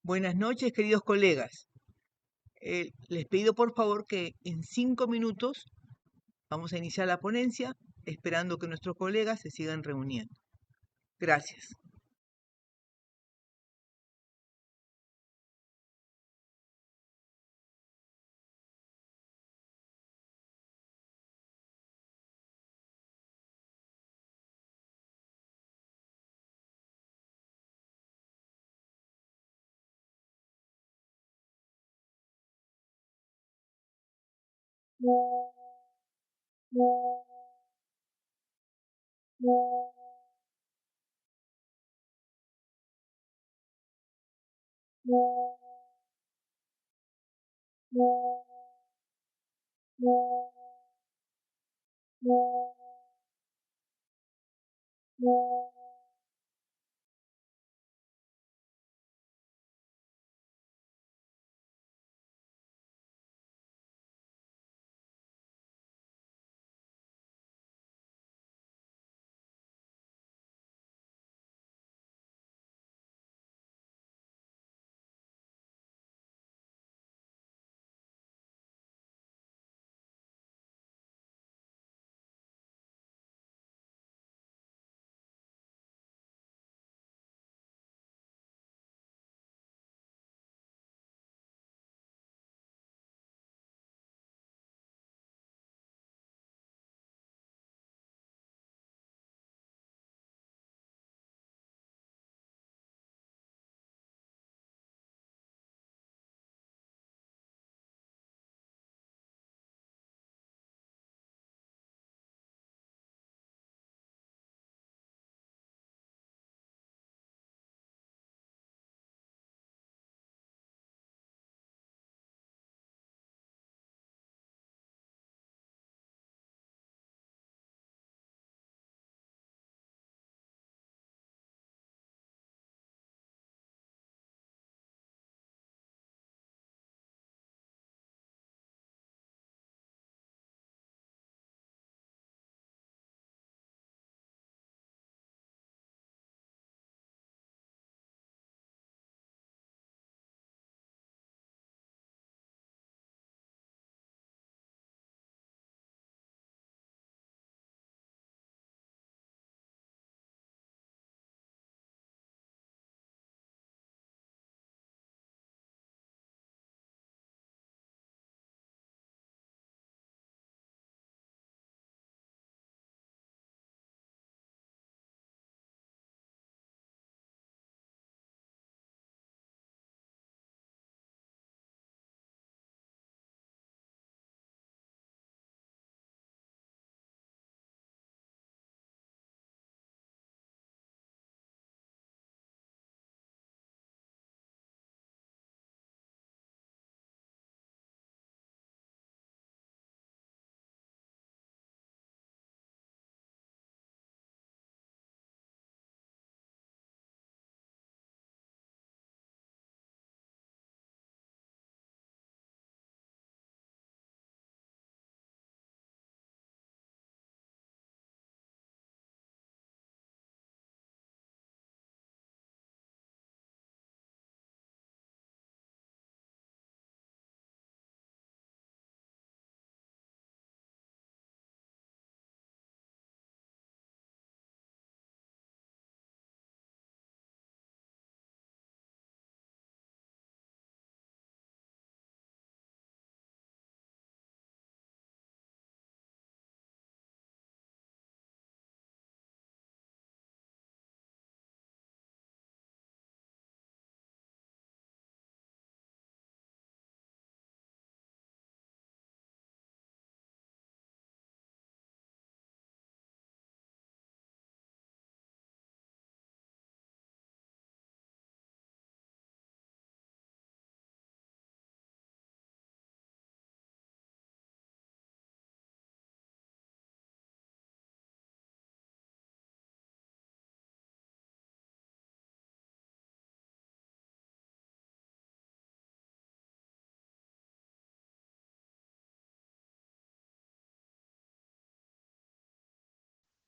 Buenas noches, queridos colegas. Les pido por favor que en 5 minutos vamos a iniciar la ponencia, esperando que nuestros colegas se sigan reuniendo. Gracias.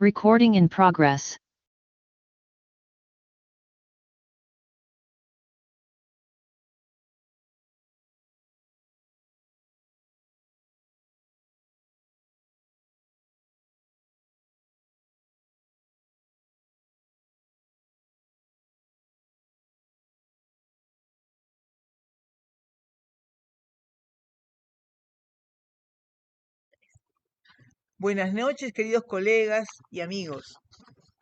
Recording in progress. Buenas noches, queridos colegas y amigos.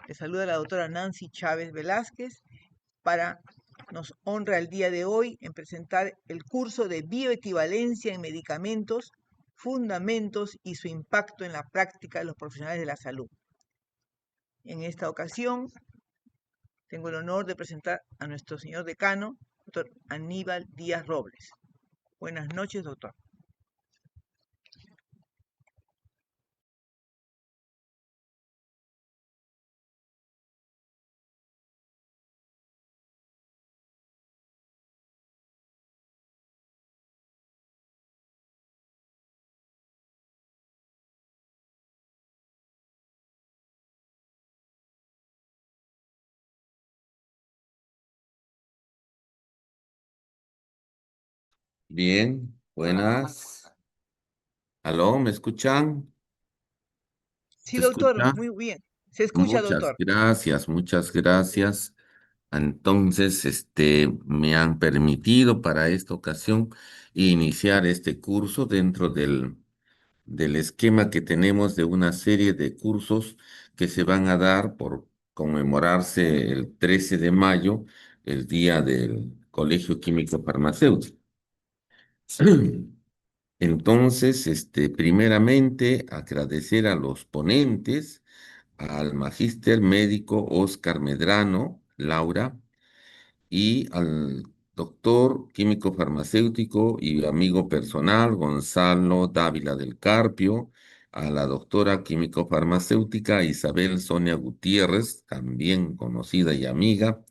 Les saluda la doctora Nancy Chávez Velázquez para nos honra el día de hoy en presentar el curso de bioequivalencia en medicamentos fundamentos y su impacto en la práctica de los profesionales de la salud. En esta ocasión, tengo el honor de presentar a nuestro señor decano, doctor Aníbal Díaz Robles. Buenas noches, doctor. Bien, buenas. ¿Aló? ¿Me escuchan? Sí, ¿Se doctor, escucha? muy bien. Se escucha, Muchas doctor. gracias, muchas gracias. Entonces, me han permitido para esta ocasión iniciar este curso dentro del esquema que tenemos de una serie de cursos que se van a dar por conmemorarse el 13 de mayo, el día del Colegio Químico Farmacéutico. Entonces, primeramente, agradecer a los ponentes, al magíster médico Oscar Medrano, Laura, y al doctor químico farmacéutico y amigo personal Gonzalo Dávila del Carpio, a la doctora químico farmacéutica Isabel Sonia Gutiérrez, también conocida y amiga,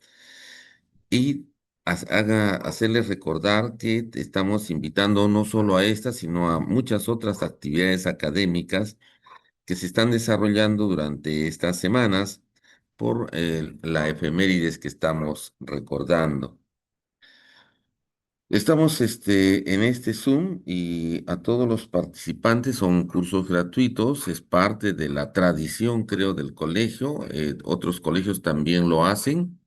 y hacerles recordar que te estamos invitando no solo a esta, sino a muchas otras actividades académicas que se están desarrollando durante estas semanas por la efemérides que estamos recordando. Estamos en este Zoom y a todos los participantes son cursos gratuitos, es parte de la tradición, creo, del colegio. Otros colegios también lo hacen.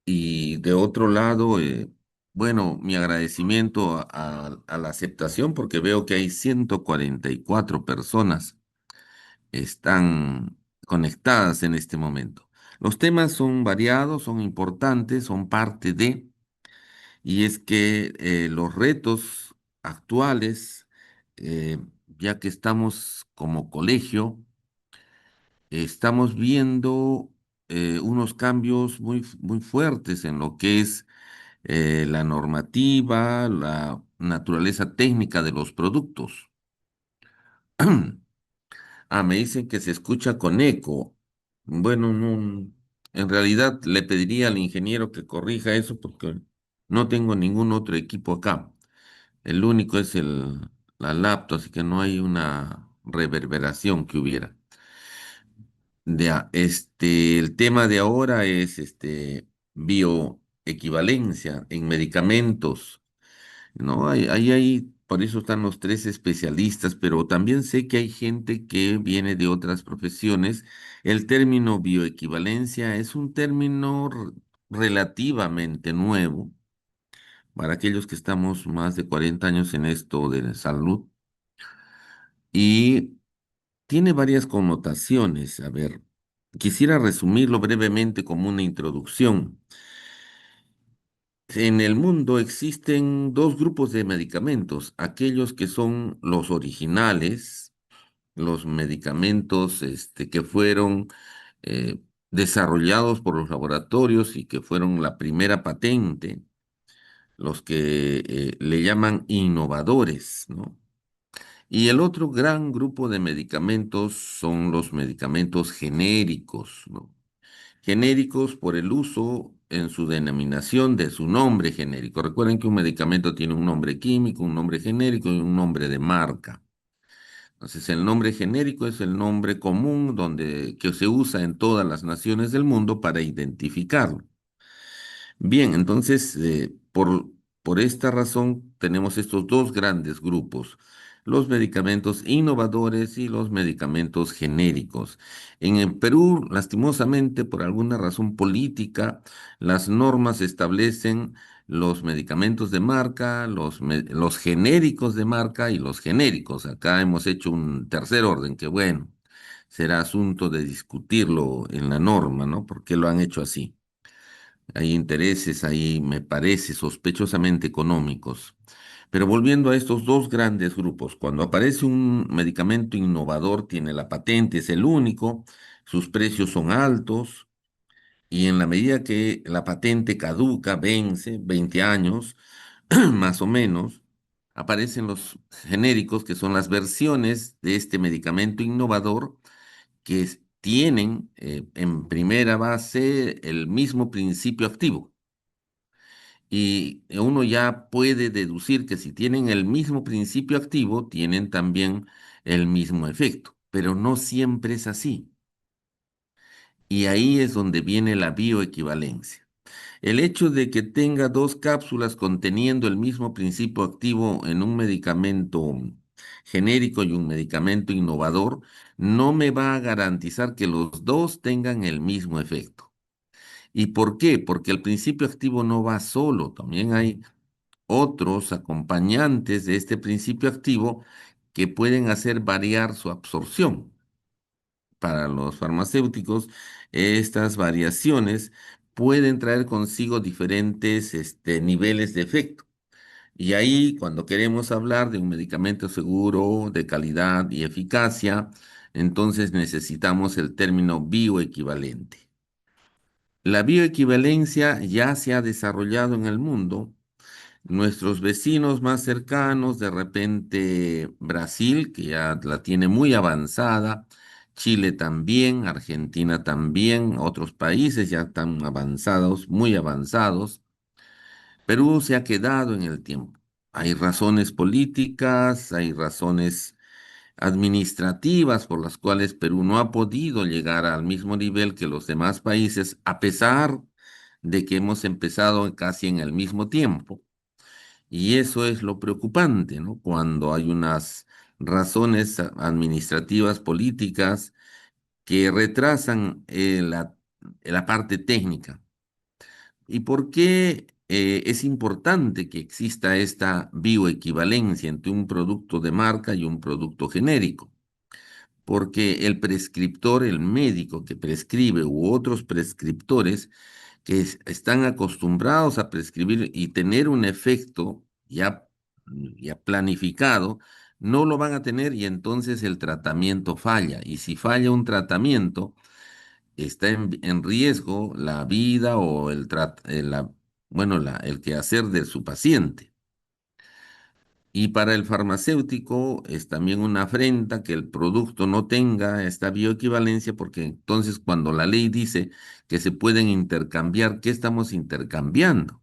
Y de otro lado, bueno, mi agradecimiento a la aceptación porque veo que hay 144 personas están conectadas en este momento. Los temas son variados, son importantes, son parte de, y es que los retos actuales, eh, ya que estamos como colegio, estamos viendo unos cambios muy fuertes en lo que es la normativa, la naturaleza técnica de los productos. Me dicen que se escucha con eco. Bueno, no, en realidad le pediría al ingeniero que corrija eso porque no tengo ningún otro equipo acá. El único es la laptop, así que no hay una reverberación que hubiera. Ya, el tema de ahora es bioequivalencia en medicamentos. No, por eso están los tres especialistas, pero también sé que hay gente que viene de otras profesiones. El término bioequivalencia es un término relativamente nuevo para aquellos que estamos más de 40 años en esto de la salud y tiene varias connotaciones. A ver, quisiera resumirlo brevemente como una introducción. En el mundo existen dos grupos de medicamentos, aquellos que son los originales, los medicamentos que fueron eh, desarrollados por los laboratorios y que fueron la primera patente, los que le llaman innovadores, ¿no? Y el otro gran grupo de medicamentos son los medicamentos genéricos, ¿no? Genéricos por el uso en su denominación de su nombre genérico. Recuerden que un medicamento tiene un nombre químico, un nombre genérico y un nombre de marca. Entonces, el nombre genérico es el nombre común que se usa en todas las naciones del mundo para identificarlo. Bien, entonces, por esta razón tenemos estos dos grandes grupos, los medicamentos innovadores y los medicamentos genéricos. En el Perú, lastimosamente, por alguna razón política, las normas establecen los medicamentos de marca, los genéricos de marca y los genéricos. Acá hemos hecho un tercer orden que, bueno, será asunto de discutirlo en la norma, ¿no? ¿Por qué lo han hecho así? Hay intereses ahí, me parece, sospechosamente económicos. Pero volviendo a estos dos grandes grupos, cuando aparece un medicamento innovador, tiene la patente, es el único, sus precios son altos y en la medida que la patente caduca, vence, 20 años, más o menos, aparecen los genéricos, que son las versiones de este medicamento innovador que tienen en primera base el mismo principio activo. Y uno ya puede deducir que si tienen el mismo principio activo, tienen también el mismo efecto, pero no siempre es así. Y ahí es donde viene la bioequivalencia. El hecho de que tenga dos cápsulas conteniendo el mismo principio activo en un medicamento genérico y un medicamento innovador no me va a garantizar que los dos tengan el mismo efecto. ¿Y por qué? Porque el principio activo no va solo, también hay otros acompañantes de este principio activo que pueden hacer variar su absorción. Para los farmacéuticos, estas variaciones pueden traer consigo diferentes niveles de efecto. Y ahí, cuando queremos hablar de un medicamento seguro, de calidad y eficacia, entonces necesitamos el término bioequivalente. La bioequivalencia ya se ha desarrollado en el mundo. Nuestros vecinos más cercanos, de repente Brasil, que ya la tiene muy avanzada, Chile también, Argentina también, otros países ya están avanzados, muy avanzados. Perú se ha quedado en el tiempo. Hay razones políticas, hay razones administrativas por las cuales Perú no ha podido llegar al mismo nivel que los demás países, a pesar de que hemos empezado casi en el mismo tiempo. Y eso es lo preocupante, ¿no? Cuando hay unas razones administrativas, políticas, que retrasan la parte técnica. ¿Y por qué es importante que exista esta bioequivalencia entre un producto de marca y un producto genérico? Porque el prescriptor, el médico que prescribe u otros prescriptores que están acostumbrados a prescribir y tener un efecto ya planificado, no lo van a tener y entonces el tratamiento falla. Y si falla un tratamiento, está en riesgo la vida o el quehacer de su paciente. Y para el farmacéutico es también una afrenta que el producto no tenga esta bioequivalencia, porque entonces cuando la ley dice que se pueden intercambiar, ¿qué estamos intercambiando?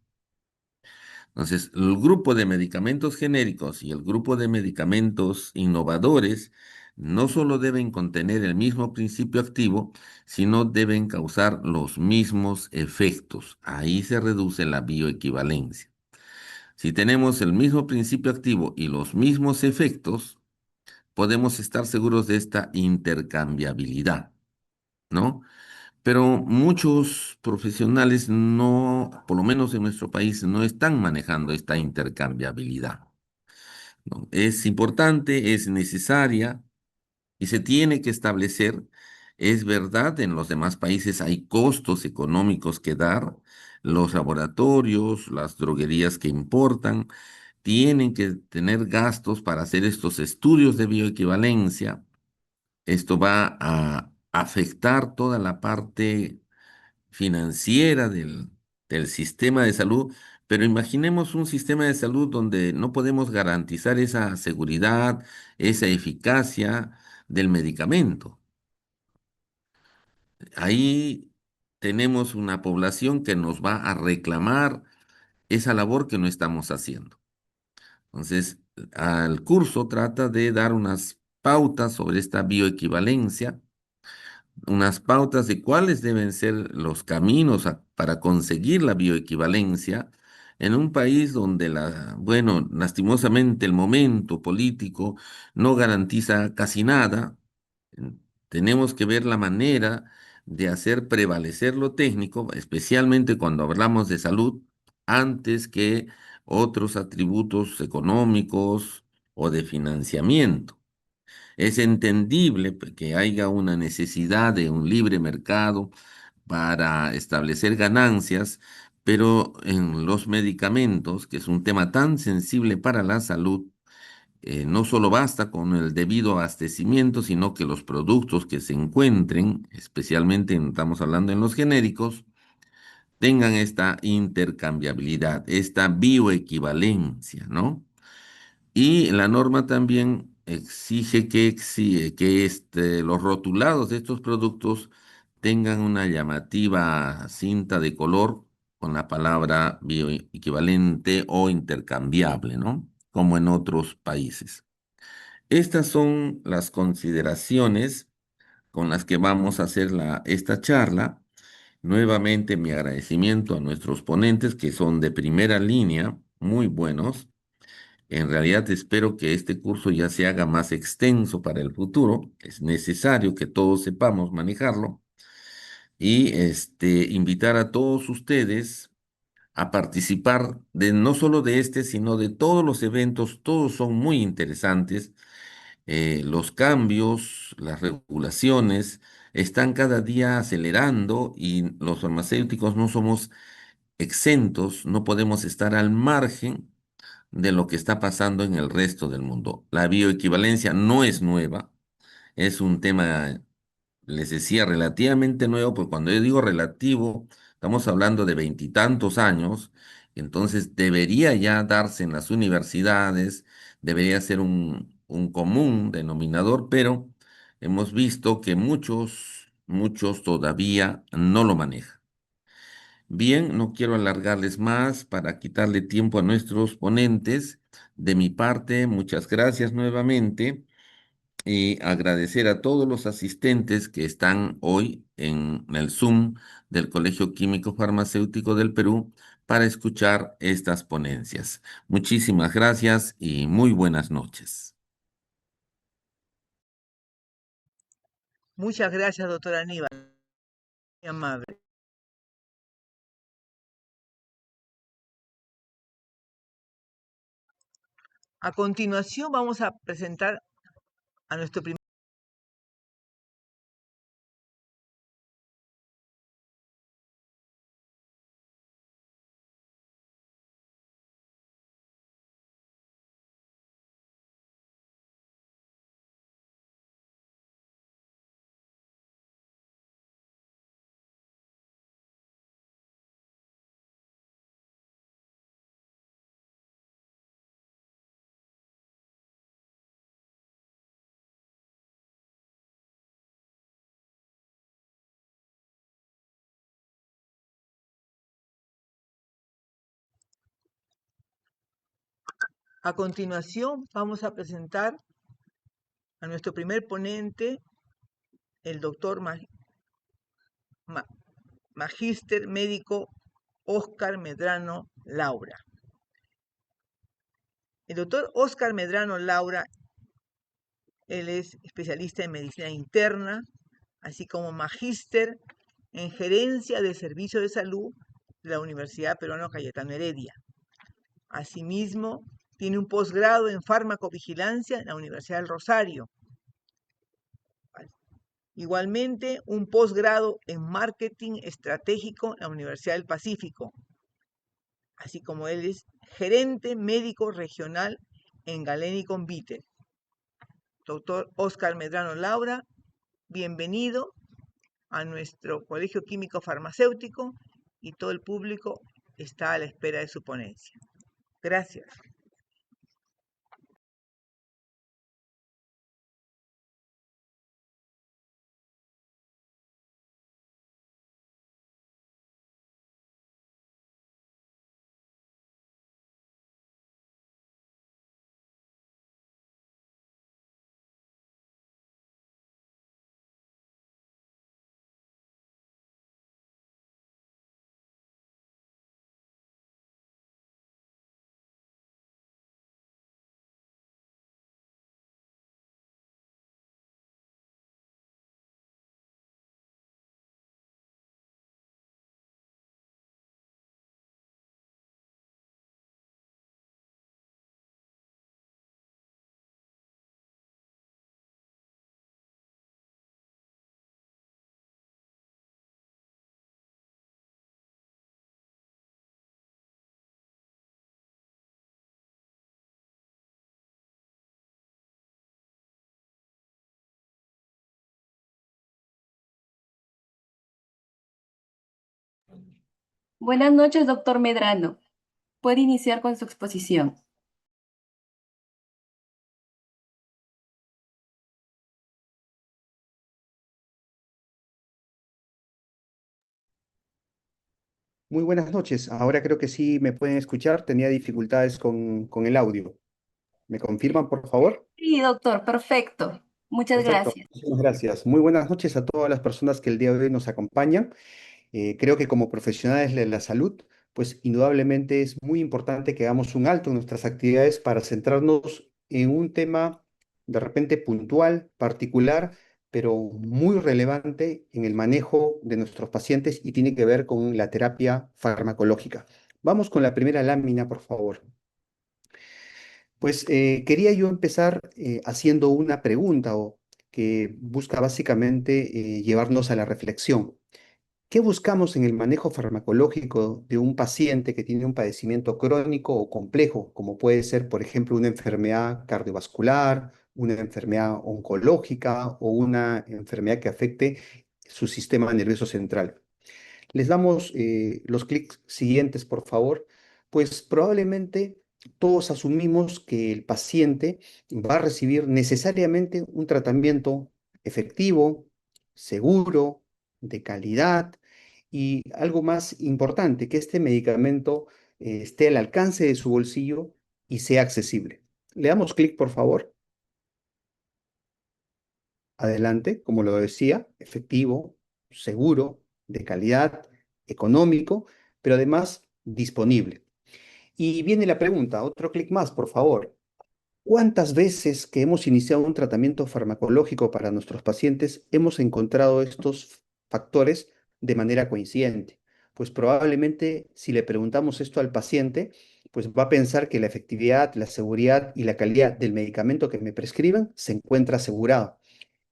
Entonces, el grupo de medicamentos genéricos y el grupo de medicamentos innovadores no solo deben contener el mismo principio activo, sino deben causar los mismos efectos. Ahí se reduce la bioequivalencia. Si tenemos el mismo principio activo y los mismos efectos, podemos estar seguros de esta intercambiabilidad, ¿no? Pero muchos profesionales no, por lo menos en nuestro país, no están manejando esta intercambiabilidad, ¿no? Es importante, es necesaria y se tiene que establecer. Es verdad, en los demás países hay costos económicos que dar. Los laboratorios, las droguerías que importan, tienen que tener gastos para hacer estos estudios de bioequivalencia. Esto va a afectar toda la parte financiera del sistema de salud, pero imaginemos un sistema de salud donde no podemos garantizar esa seguridad, esa eficacia del medicamento. Ahí tenemos una población que nos va a reclamar esa labor que no estamos haciendo. Entonces, al curso trata de dar unas pautas sobre esta bioequivalencia, unas pautas de cuáles deben ser los caminos para conseguir la bioequivalencia en un país donde bueno, lastimosamente el momento político no garantiza casi nada. Mm, Tenemos que ver la manera de hacer prevalecer lo técnico, especialmente cuando hablamos de salud, antes que otros atributos económicos o de financiamiento. Es entendible que haya una necesidad de un libre mercado para establecer ganancias, pero en los medicamentos, que es un tema tan sensible para la salud, no solo basta con el debido abastecimiento, sino que los productos que se encuentren, especialmente estamos hablando en los genéricos, tengan esta intercambiabilidad, esta bioequivalencia, ¿no? Y la norma también exige que los rotulados de estos productos tengan una llamativa cinta de color con la palabra bioequivalente o intercambiable, ¿no? Como en otros países. Estas son las consideraciones con las que vamos a hacer esta charla. Nuevamente mi agradecimiento a nuestros ponentes que son de primera línea, muy buenos. En realidad espero que este curso ya se haga más extenso para el futuro. Es necesario que todos sepamos manejarlo y invitar a todos ustedes a participar de no solo de este, sino de todos los eventos. Todos son muy interesantes. Los cambios, las regulaciones están cada día acelerando y los farmacéuticos no somos exentos, no podemos estar al margen de lo que está pasando en el resto del mundo. La bioequivalencia no es nueva, es un tema, les decía, relativamente nuevo, porque cuando yo digo relativo, estamos hablando de veintitantos años, entonces debería ya darse en las universidades, debería ser un común denominador, pero hemos visto que muchos todavía no lo manejan. Bien, no quiero alargarles más para quitarle tiempo a nuestros ponentes. De mi parte, muchas gracias nuevamente y agradecer a todos los asistentes que están hoy en el Zoom del Colegio Químico Farmacéutico del Perú para escuchar estas ponencias. Muchísimas gracias y muy buenas noches. Muchas gracias, doctora Aníbal. Muy amable. A continuación vamos a presentar a nuestro primer A continuación, vamos a presentar a nuestro primer ponente, el doctor Magíster Médico Óscar Medrano Laura. El doctor Óscar Medrano Laura, él es especialista en medicina interna, así como magíster en gerencia de servicio de salud de la Universidad Peruana Cayetano Heredia. Asimismo, tiene un posgrado en farmacovigilancia en la Universidad del Rosario. Igualmente, un posgrado en marketing estratégico en la Universidad del Pacífico, así como él es gerente médico regional en Galeni Convite. Doctor Óscar Medrano Laura, bienvenido a nuestro Colegio Químico Farmacéutico y todo el público está a la espera de su ponencia. Gracias. Buenas noches, doctor Medrano. Puede iniciar con su exposición. Muy buenas noches. Ahora creo que sí me pueden escuchar. Tenía dificultades con el audio. ¿Me confirman, por favor? Sí, doctor, perfecto. Muchas Perfecto. gracias. Muchísimas gracias. Muy buenas noches a todas las personas que el día de hoy nos acompañan. Creo que como profesionales de la salud, pues indudablemente es muy importante que hagamos un alto en nuestras actividades para centrarnos en un tema de repente puntual, particular, pero muy relevante en el manejo de nuestros pacientes y tiene que ver con la terapia farmacológica. Vamos con la primera lámina, por favor. Pues quería yo empezar haciendo una pregunta o que busca básicamente llevarnos a la reflexión. ¿Qué buscamos en el manejo farmacológico de un paciente que tiene un padecimiento crónico o complejo, como puede ser, por ejemplo, una enfermedad cardiovascular, una enfermedad oncológica o una enfermedad que afecte su sistema nervioso central? Les damos los clics siguientes, por favor. Pues probablemente todos asumimos que el paciente va a recibir necesariamente un tratamiento efectivo, seguro, de calidad y algo más importante, que este medicamento esté al alcance de su bolsillo y sea accesible. Le damos clic, por favor. Adelante, como lo decía, efectivo, seguro, de calidad, económico, pero además disponible. Y viene la pregunta, otro clic más, por favor. ¿Cuántas veces que hemos iniciado un tratamiento farmacológico para nuestros pacientes hemos encontrado estos factores de manera coincidente? Pues probablemente si le preguntamos esto al paciente, pues va a pensar que la efectividad, la seguridad y la calidad del medicamento que me prescriben se encuentra asegurado.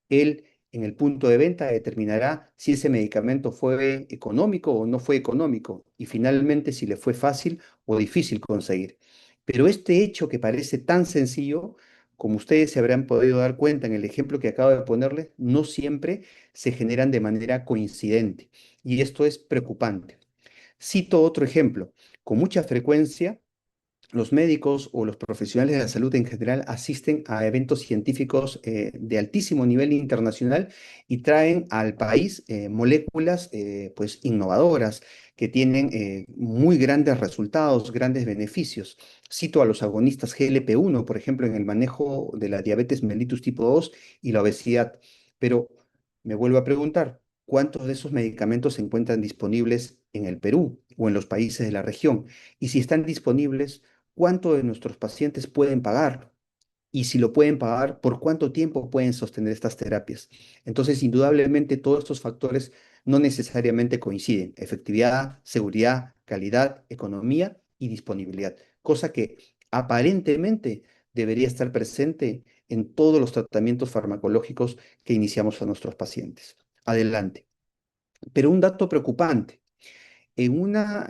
Él en el punto de venta determinará si ese medicamento fue económico o no fue económico y finalmente si le fue fácil o difícil conseguir. Pero este hecho que parece tan sencillo, como ustedes se habrán podido dar cuenta en el ejemplo que acabo de ponerles, no siempre se generan de manera coincidente y esto es preocupante. Cito otro ejemplo. Con mucha frecuencia los médicos o los profesionales de la salud en general asisten a eventos científicos de altísimo nivel internacional y traen al país moléculas pues innovadoras que tienen muy grandes resultados, grandes beneficios. Cito a los agonistas GLP-1, por ejemplo, en el manejo de la diabetes mellitus tipo 2 y la obesidad. Pero me vuelvo a preguntar, ¿cuántos de esos medicamentos se encuentran disponibles en el Perú o en los países de la región? Y si están disponibles, ¿cuánto de nuestros pacientes pueden pagar? Y si lo pueden pagar, ¿por cuánto tiempo pueden sostener estas terapias? Entonces, indudablemente, todos estos factores no necesariamente coinciden. Efectividad, seguridad, calidad, economía y disponibilidad. Cosa que aparentemente debería estar presente en todos los tratamientos farmacológicos que iniciamos a nuestros pacientes. Adelante. Pero un dato preocupante. En una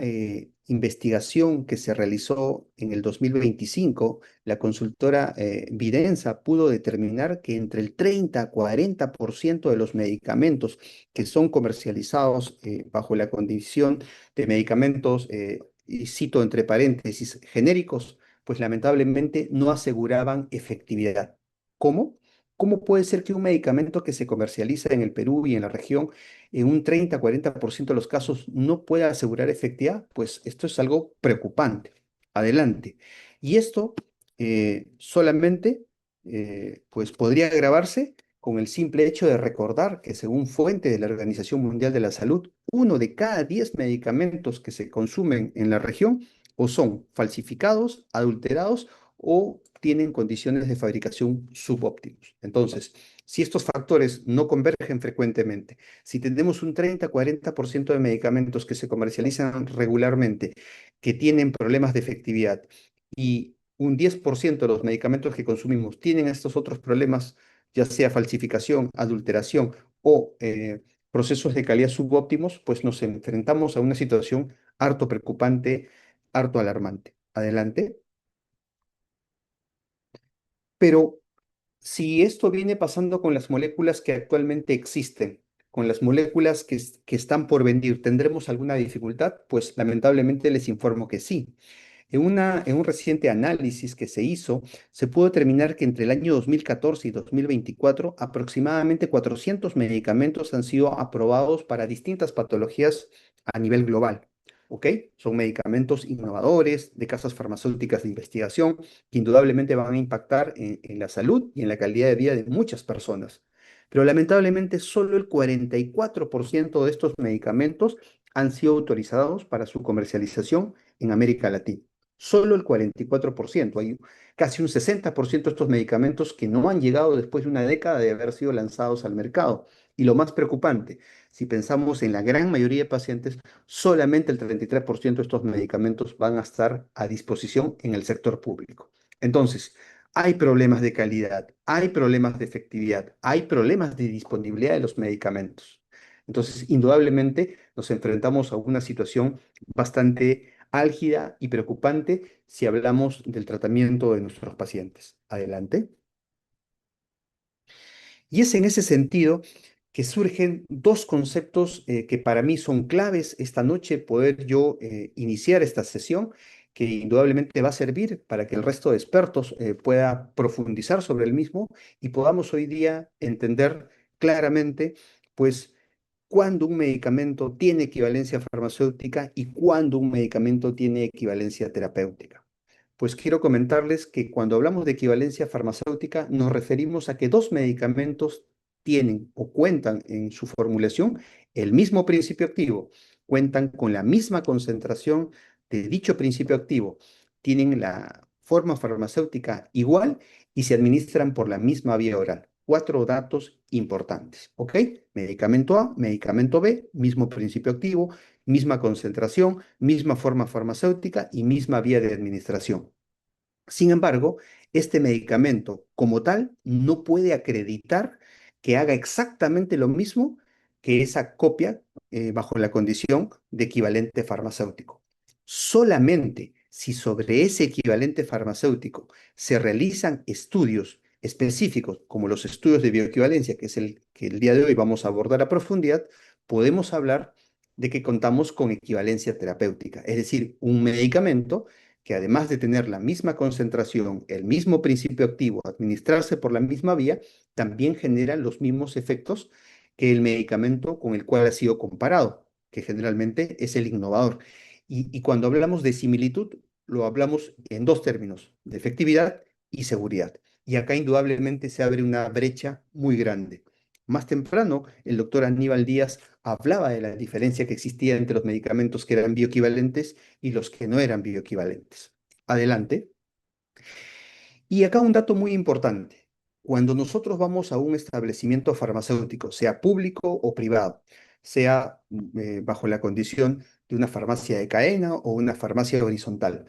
investigación que se realizó en el 2025, la consultora Videnza pudo determinar que entre el 30 a 40% de los medicamentos que son comercializados bajo la condición de medicamentos, y cito entre paréntesis, genéricos, pues lamentablemente no aseguraban efectividad. ¿Cómo? ¿Cómo puede ser que un medicamento que se comercializa en el Perú y en la región en un 30-40% de los casos no puede asegurar efectividad? Pues esto es algo preocupante. Adelante. Y esto solamente pues podría agravarse con el simple hecho de recordar que según fuente de la Organización Mundial de la Salud, uno de cada 10 medicamentos que se consumen en la región o son falsificados, adulterados o tienen condiciones de fabricación subóptimos. Entonces, si estos factores no convergen frecuentemente, si tenemos un 30-40% de medicamentos que se comercializan regularmente, que tienen problemas de efectividad, y un 10% de los medicamentos que consumimos tienen estos otros problemas, ya sea falsificación, adulteración o procesos de calidad subóptimos, pues nos enfrentamos a una situación harto preocupante, harto alarmante. Adelante. Pero si esto viene pasando con las moléculas que actualmente existen, con las moléculas que están por venir, ¿tendremos alguna dificultad? Pues lamentablemente les informo que sí. En un reciente análisis que se hizo, se pudo determinar que entre el año 2014 y 2024, aproximadamente 400 medicamentos han sido aprobados para distintas patologías a nivel global. ¿Ok? Son medicamentos innovadores de casas farmacéuticas de investigación que indudablemente van a impactar en la salud y en la calidad de vida de muchas personas. Pero lamentablemente solo el 44% de estos medicamentos han sido autorizados para su comercialización en América Latina. Solo el 44%. Hay casi un 60% de estos medicamentos que no han llegado después de una década de haber sido lanzados al mercado. Y lo más preocupante, si pensamos en la gran mayoría de pacientes, solamente el 33% de estos medicamentos van a estar a disposición en el sector público. Entonces, hay problemas de calidad, hay problemas de efectividad, hay problemas de disponibilidad de los medicamentos. Entonces, indudablemente nos enfrentamos a una situación bastante álgida y preocupante si hablamos del tratamiento de nuestros pacientes. Adelante. Y es en ese sentido que surgen dos conceptos que para mí son claves esta noche, poder yo iniciar esta sesión, que indudablemente va a servir para que el resto de expertos pueda profundizar sobre el mismo y podamos hoy día entender claramente, pues, cuándo un medicamento tiene equivalencia farmacéutica y cuándo un medicamento tiene equivalencia terapéutica. Pues quiero comentarles que cuando hablamos de equivalencia farmacéutica nos referimos a que dos medicamentos tienen o cuentan en su formulación el mismo principio activo, cuentan con la misma concentración de dicho principio activo, tienen la forma farmacéutica igual y se administran por la misma vía oral. Cuatro datos importantes, ¿ok? Medicamento A, medicamento B, mismo principio activo, misma concentración, misma forma farmacéutica y misma vía de administración. Sin embargo, este medicamento como tal no puede acreditar que haga exactamente lo mismo que esa copia bajo la condición de equivalente farmacéutico. Solamente si sobre ese equivalente farmacéutico se realizan estudios específicos, como los estudios de bioequivalencia, que es el que el día de hoy vamos a abordar a profundidad, podemos hablar de que contamos con equivalencia terapéutica, es decir, un medicamento que además de tener la misma concentración, el mismo principio activo, administrarse por la misma vía, también genera los mismos efectos que el medicamento con el cual ha sido comparado, que generalmente es el innovador. Y cuando hablamos de similitud, lo hablamos en dos términos, de efectividad y seguridad. Y acá indudablemente se abre una brecha muy grande. Más temprano, el doctor Aníbal Díaz hablaba de la diferencia que existía entre los medicamentos que eran bioequivalentes y los que no eran bioequivalentes. Adelante. Y acá un dato muy importante. Cuando nosotros vamos a un establecimiento farmacéutico, sea público o privado, sea bajo la condición de una farmacia de cadena o una farmacia horizontal,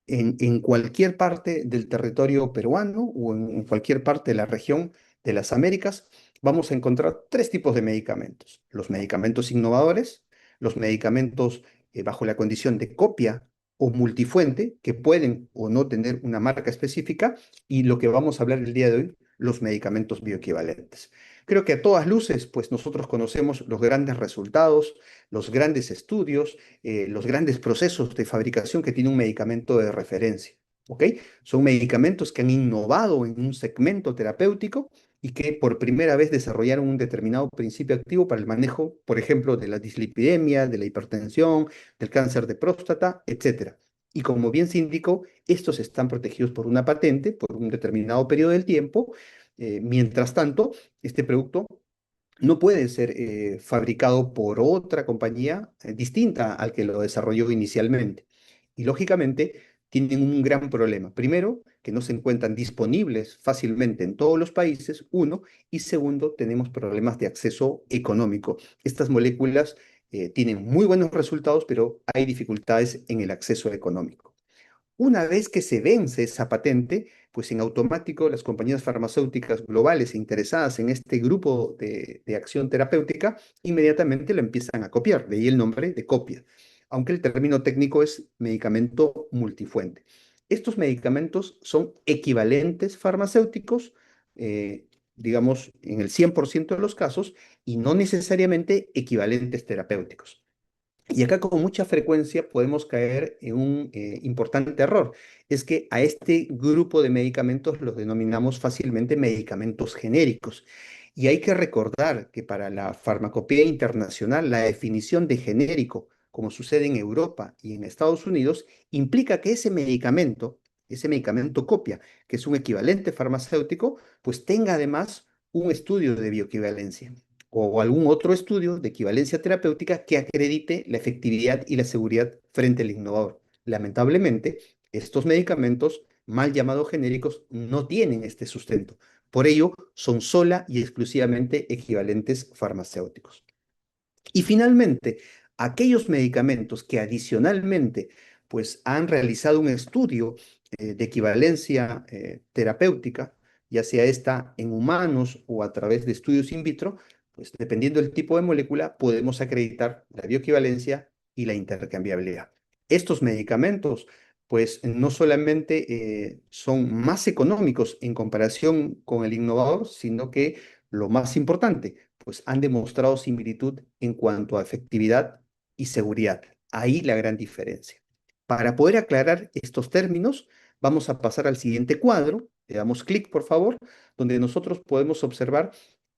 en cualquier parte del territorio peruano o en cualquier parte de la región de las Américas, vamos a encontrar tres tipos de medicamentos. Los medicamentos innovadores, los medicamentos bajo la condición de copia o multifuente, que pueden o no tener una marca específica, y lo que vamos a hablar el día de hoy, los medicamentos bioequivalentes. Creo que a todas luces, pues nosotros conocemos los grandes resultados, los grandes estudios, los grandes procesos de fabricación que tiene un medicamento de referencia. ¿Ok? Son medicamentos que han innovado en un segmento terapéutico y que por primera vez desarrollaron un determinado principio activo para el manejo, por ejemplo, de la dislipidemia, de la hipertensión, del cáncer de próstata, etcétera. Y como bien se indicó, estos están protegidos por una patente por un determinado periodo del tiempo. Mientras tanto, este producto no puede ser fabricado por otra compañía distinta al que lo desarrolló inicialmente. Y lógicamente tienen un gran problema. Primero, que no se encuentran disponibles fácilmente en todos los países, uno, y segundo, tenemos problemas de acceso económico. Estas moléculas tienen muy buenos resultados, pero hay dificultades en el acceso económico. Una vez que se vence esa patente, pues en automático las compañías farmacéuticas globales interesadas en este grupo de acción terapéutica inmediatamente lo empiezan a copiar, de ahí el nombre de copia, aunque el término técnico es medicamento multifuente. Estos medicamentos son equivalentes farmacéuticos, digamos, en el 100% de los casos, y no necesariamente equivalentes terapéuticos. Y acá con mucha frecuencia podemos caer en un importante error. Es que a este grupo de medicamentos los denominamos fácilmente medicamentos genéricos. Y hay que recordar que para la farmacopea internacional, la definición de genérico, como sucede en Europa y en Estados Unidos, implica que ese medicamento copia, que es un equivalente farmacéutico, pues tenga además un estudio de bioequivalencia o algún otro estudio de equivalencia terapéutica que acredite la efectividad y la seguridad frente al innovador. Lamentablemente, estos medicamentos, mal llamados genéricos, no tienen este sustento. Por ello, son sola y exclusivamente equivalentes farmacéuticos. Y finalmente, aquellos medicamentos que adicionalmente pues, han realizado un estudio de equivalencia terapéutica, ya sea esta en humanos o a través de estudios in vitro, pues dependiendo del tipo de molécula, podemos acreditar la bioequivalencia y la intercambiabilidad. Estos medicamentos, pues no solamente son más económicos en comparación con el innovador, sino que lo más importante, pues han demostrado similitud en cuanto a efectividad y seguridad. Ahí la gran diferencia. Para poder aclarar estos términos, vamos a pasar al siguiente cuadro. Le damos clic, por favor, donde nosotros podemos observar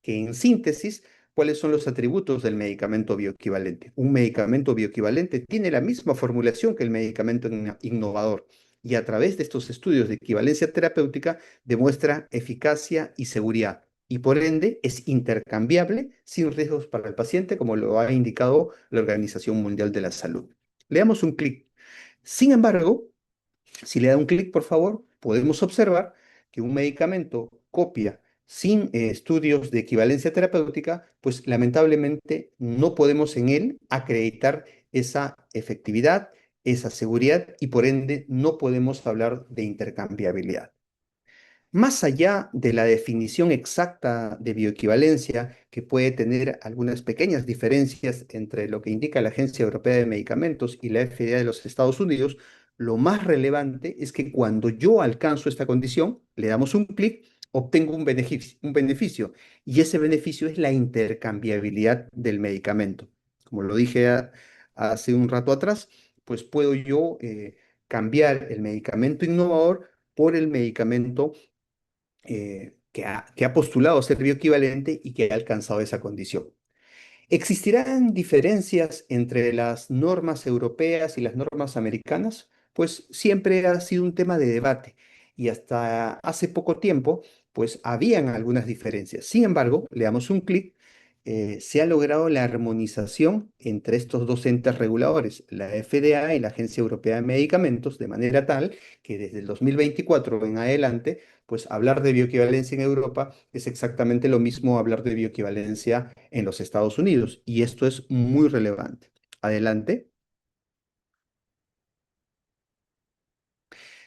que en síntesis, cuáles son los atributos del medicamento bioequivalente. Un medicamento bioequivalente tiene la misma formulación que el medicamento innovador y a través de estos estudios de equivalencia terapéutica demuestra eficacia y seguridad y por ende es intercambiable sin riesgos para el paciente, como lo ha indicado la Organización Mundial de la Salud. Le damos un clic. Sin embargo, si le da un clic, por favor, podemos observar que un medicamento copia sin estudios de equivalencia terapéutica, pues lamentablemente no podemos en él acreditar esa efectividad, esa seguridad y por ende no podemos hablar de intercambiabilidad. Más allá de la definición exacta de bioequivalencia, que puede tener algunas pequeñas diferencias entre lo que indica la Agencia Europea de Medicamentos y la FDA de los Estados Unidos, lo más relevante es que cuando yo alcanzo esta condición, le damos un clic, obtengo un beneficio y ese beneficio es la intercambiabilidad del medicamento. Como lo dije hace un rato atrás, pues puedo yo cambiar el medicamento innovador por el medicamento que ha postulado ser bioequivalente y que ha alcanzado esa condición. ¿Existirán diferencias entre las normas europeas y las normas americanas? Pues siempre ha sido un tema de debate y hasta hace poco tiempo, pues habían algunas diferencias. Sin embargo, le damos un clic, se ha logrado la armonización entre estos dos entes reguladores, la FDA y la Agencia Europea de Medicamentos, de manera tal que desde el 2024 en adelante, pues hablar de bioequivalencia en Europa es exactamente lo mismo hablar de bioequivalencia en los Estados Unidos, y esto es muy relevante. Adelante.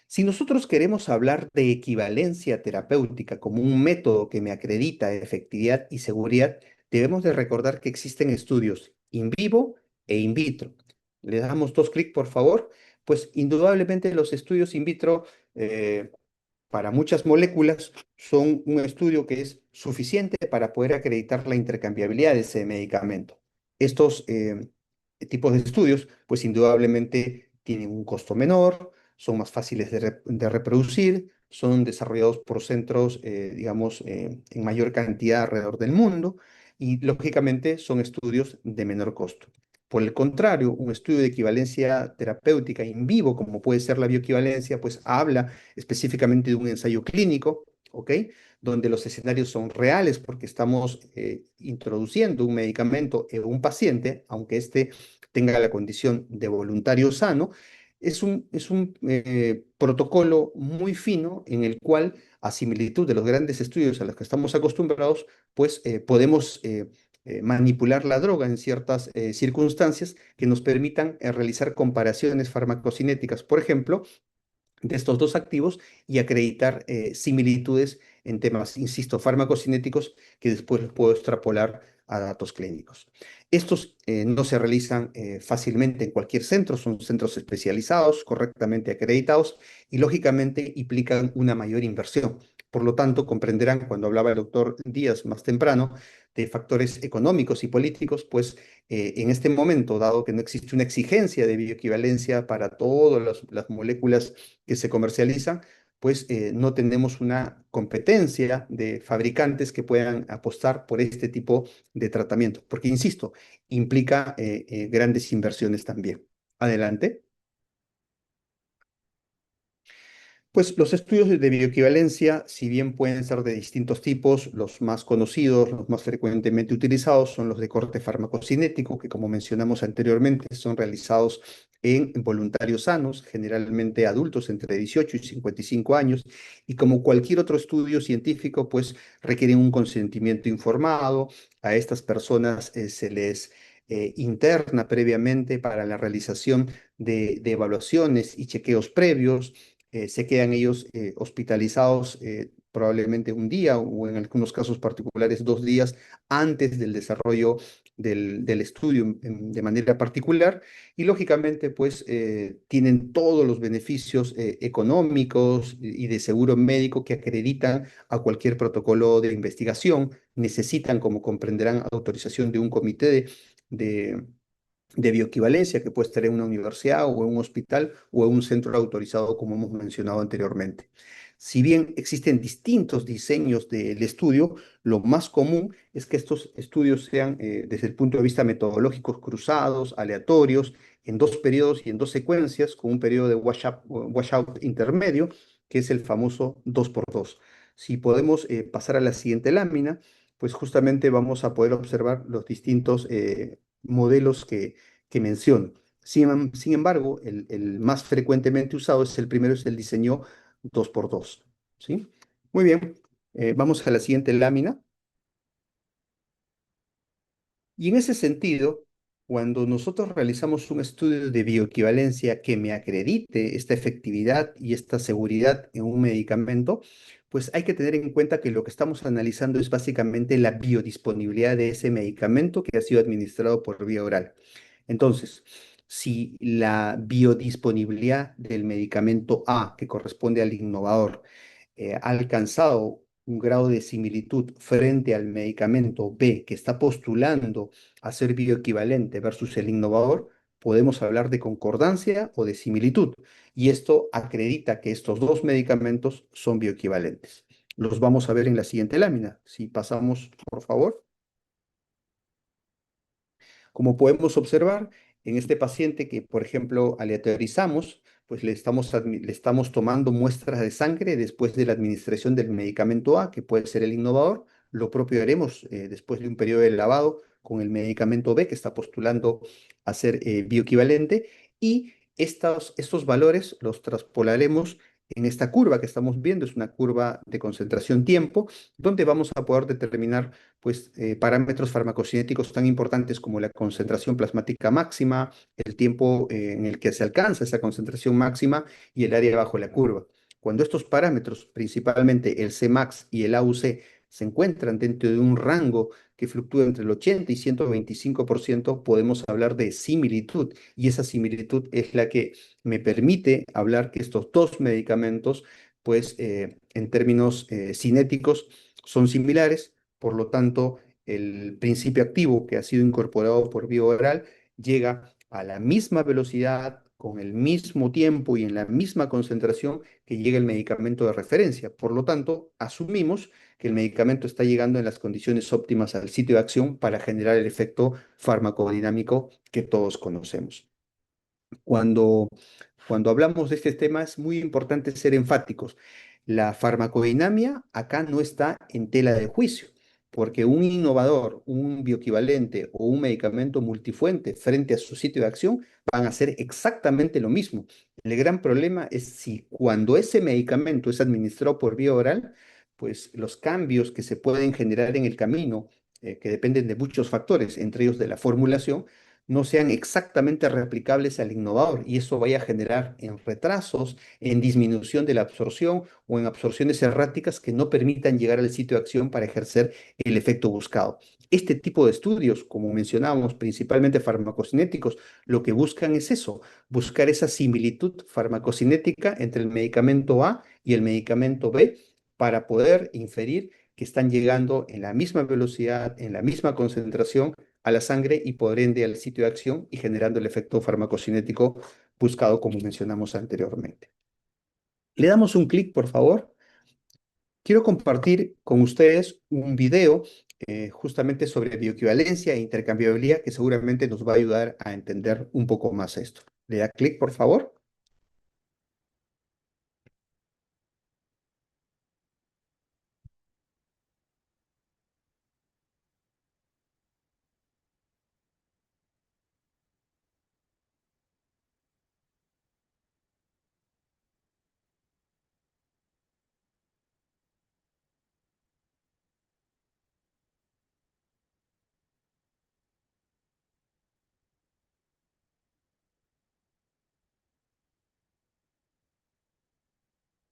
Si nosotros queremos hablar de equivalencia terapéutica como un método que me acredita efectividad y seguridad, debemos de recordar que existen estudios in vivo e in vitro. Le damos dos clics, por favor. Pues indudablemente los estudios in vitro para muchas moléculas son un estudio que es suficiente para poder acreditar la intercambiabilidad de ese medicamento. Estos tipos de estudios, pues indudablemente tienen un costo menor, son más fáciles de reproducir, son desarrollados por centros, digamos, en mayor cantidad alrededor del mundo y lógicamente son estudios de menor costo. Por el contrario, un estudio de equivalencia terapéutica in vivo, como puede ser la bioequivalencia, pues habla específicamente de un ensayo clínico, ¿ok? Donde los escenarios son reales porque estamos introduciendo un medicamento en un paciente, aunque éste tenga la condición de voluntario sano. Es un protocolo muy fino en el cual, a similitud de los grandes estudios a los que estamos acostumbrados, pues podemos manipular la droga en ciertas circunstancias que nos permitan realizar comparaciones farmacocinéticas, por ejemplo, de estos dos activos y acreditar similitudes en temas, insisto, farmacocinéticos que después los puedo extrapolar a datos clínicos. Estos no se realizan fácilmente en cualquier centro, son centros especializados, correctamente acreditados y lógicamente implican una mayor inversión. Por lo tanto, comprenderán cuando hablaba el doctor Díaz más temprano de factores económicos y políticos, pues en este momento, dado que no existe una exigencia de bioequivalencia para todas las moléculas que se comercializan, pues no tenemos una competencia de fabricantes que puedan apostar por este tipo de tratamiento, porque, insisto, implica grandes inversiones también. Adelante. Pues los estudios de bioequivalencia, si bien pueden ser de distintos tipos, los más conocidos, los más frecuentemente utilizados son los de corte farmacocinético, que como mencionamos anteriormente son realizados en voluntarios sanos, generalmente adultos entre 18 y 55 años, y como cualquier otro estudio científico, pues requieren un consentimiento informado. A estas personas se les interna previamente para la realización de evaluaciones y chequeos previos. Se quedan ellos hospitalizados probablemente un día o en algunos casos particulares 2 días antes del desarrollo del estudio de manera particular, y lógicamente pues tienen todos los beneficios económicos y de seguro médico que acreditan a cualquier protocolo de investigación. Necesitan, como comprenderán, autorización de un comité de de bioequivalencia que puede estar en una universidad o en un hospital o en un centro autorizado, como hemos mencionado anteriormente. Si bien existen distintos diseños del estudio, lo más común es que estos estudios sean, desde el punto de vista metodológico, cruzados, aleatorios, en 2 periodos y en 2 secuencias, con un periodo de washout intermedio, que es el famoso 2 por 2. Si podemos pasar a la siguiente lámina, pues justamente vamos a poder observar los distintos modelos que menciono. Sin embargo, el más frecuentemente usado es el primero, es el diseño 2 por 2. ¿Sí? Muy bien, vamos a la siguiente lámina. Y en ese sentido, cuando nosotros realizamos un estudio de bioequivalencia que me acredite esta efectividad y esta seguridad en un medicamento, pues hay que tener en cuenta que lo que estamos analizando es básicamente la biodisponibilidad de ese medicamento que ha sido administrado por vía oral. Entonces, si la biodisponibilidad del medicamento A, que corresponde al innovador, ha alcanzado un grado de similitud frente al medicamento B, que está postulando a ser bioequivalente versus el innovador, podemos hablar de concordancia o de similitud. Y esto acredita que estos dos medicamentos son bioequivalentes. Los vamos a ver en la siguiente lámina. Si pasamos, por favor. Como podemos observar, en este paciente que, por ejemplo, aleatorizamos, pues le estamos tomando muestras de sangre después de la administración del medicamento A, que puede ser el innovador. Lo propio haremos después de un periodo de lavado con el medicamento B, que está postulando a ser bioequivalente. Y estos valores los traspolaremos en esta curva que estamos viendo. Es una curva de concentración-tiempo, donde vamos a poder determinar pues, parámetros farmacocinéticos tan importantes como la concentración plasmática máxima, el tiempo en el que se alcanza esa concentración máxima y el área bajo la curva. Cuando estos parámetros, principalmente el Cmax y el AUC, se encuentran dentro de un rango que fluctúa entre el 80 y 125%, podemos hablar de similitud, y esa similitud es la que me permite hablar que estos dos medicamentos, pues en términos cinéticos, son similares. Por lo tanto, el principio activo que ha sido incorporado por vía oral llega a la misma velocidad, con el mismo tiempo y en la misma concentración que llega el medicamento de referencia. Por lo tanto, asumimos que el medicamento está llegando en las condiciones óptimas al sitio de acción para generar el efecto farmacodinámico que todos conocemos. Cuando, cuando hablamos de este tema es muy importante ser enfáticos. La farmacodinamia acá no está en tela de juicio, porque un innovador, un bioequivalente o un medicamento multifuente frente a su sitio de acción van a hacer exactamente lo mismo. El gran problema es si cuando ese medicamento es administrado por vía oral, pues los cambios que se pueden generar en el camino, que dependen de muchos factores, entre ellos de la formulación, no sean exactamente replicables al innovador, y eso vaya a generar en retrasos, en disminución de la absorción o en absorciones erráticas que no permitan llegar al sitio de acción para ejercer el efecto buscado. Este tipo de estudios, como mencionábamos, principalmente farmacocinéticos, lo que buscan es eso, buscar esa similitud farmacocinética entre el medicamento A y el medicamento B, para poder inferir que están llegando en la misma velocidad, en la misma concentración a la sangre y por ende al sitio de acción y generando el efecto farmacocinético buscado como mencionamos anteriormente. Le damos un clic, por favor. Quiero compartir con ustedes un video justamente sobre bioequivalencia e intercambiabilidad que seguramente nos va a ayudar a entender un poco más esto. Le da clic, por favor.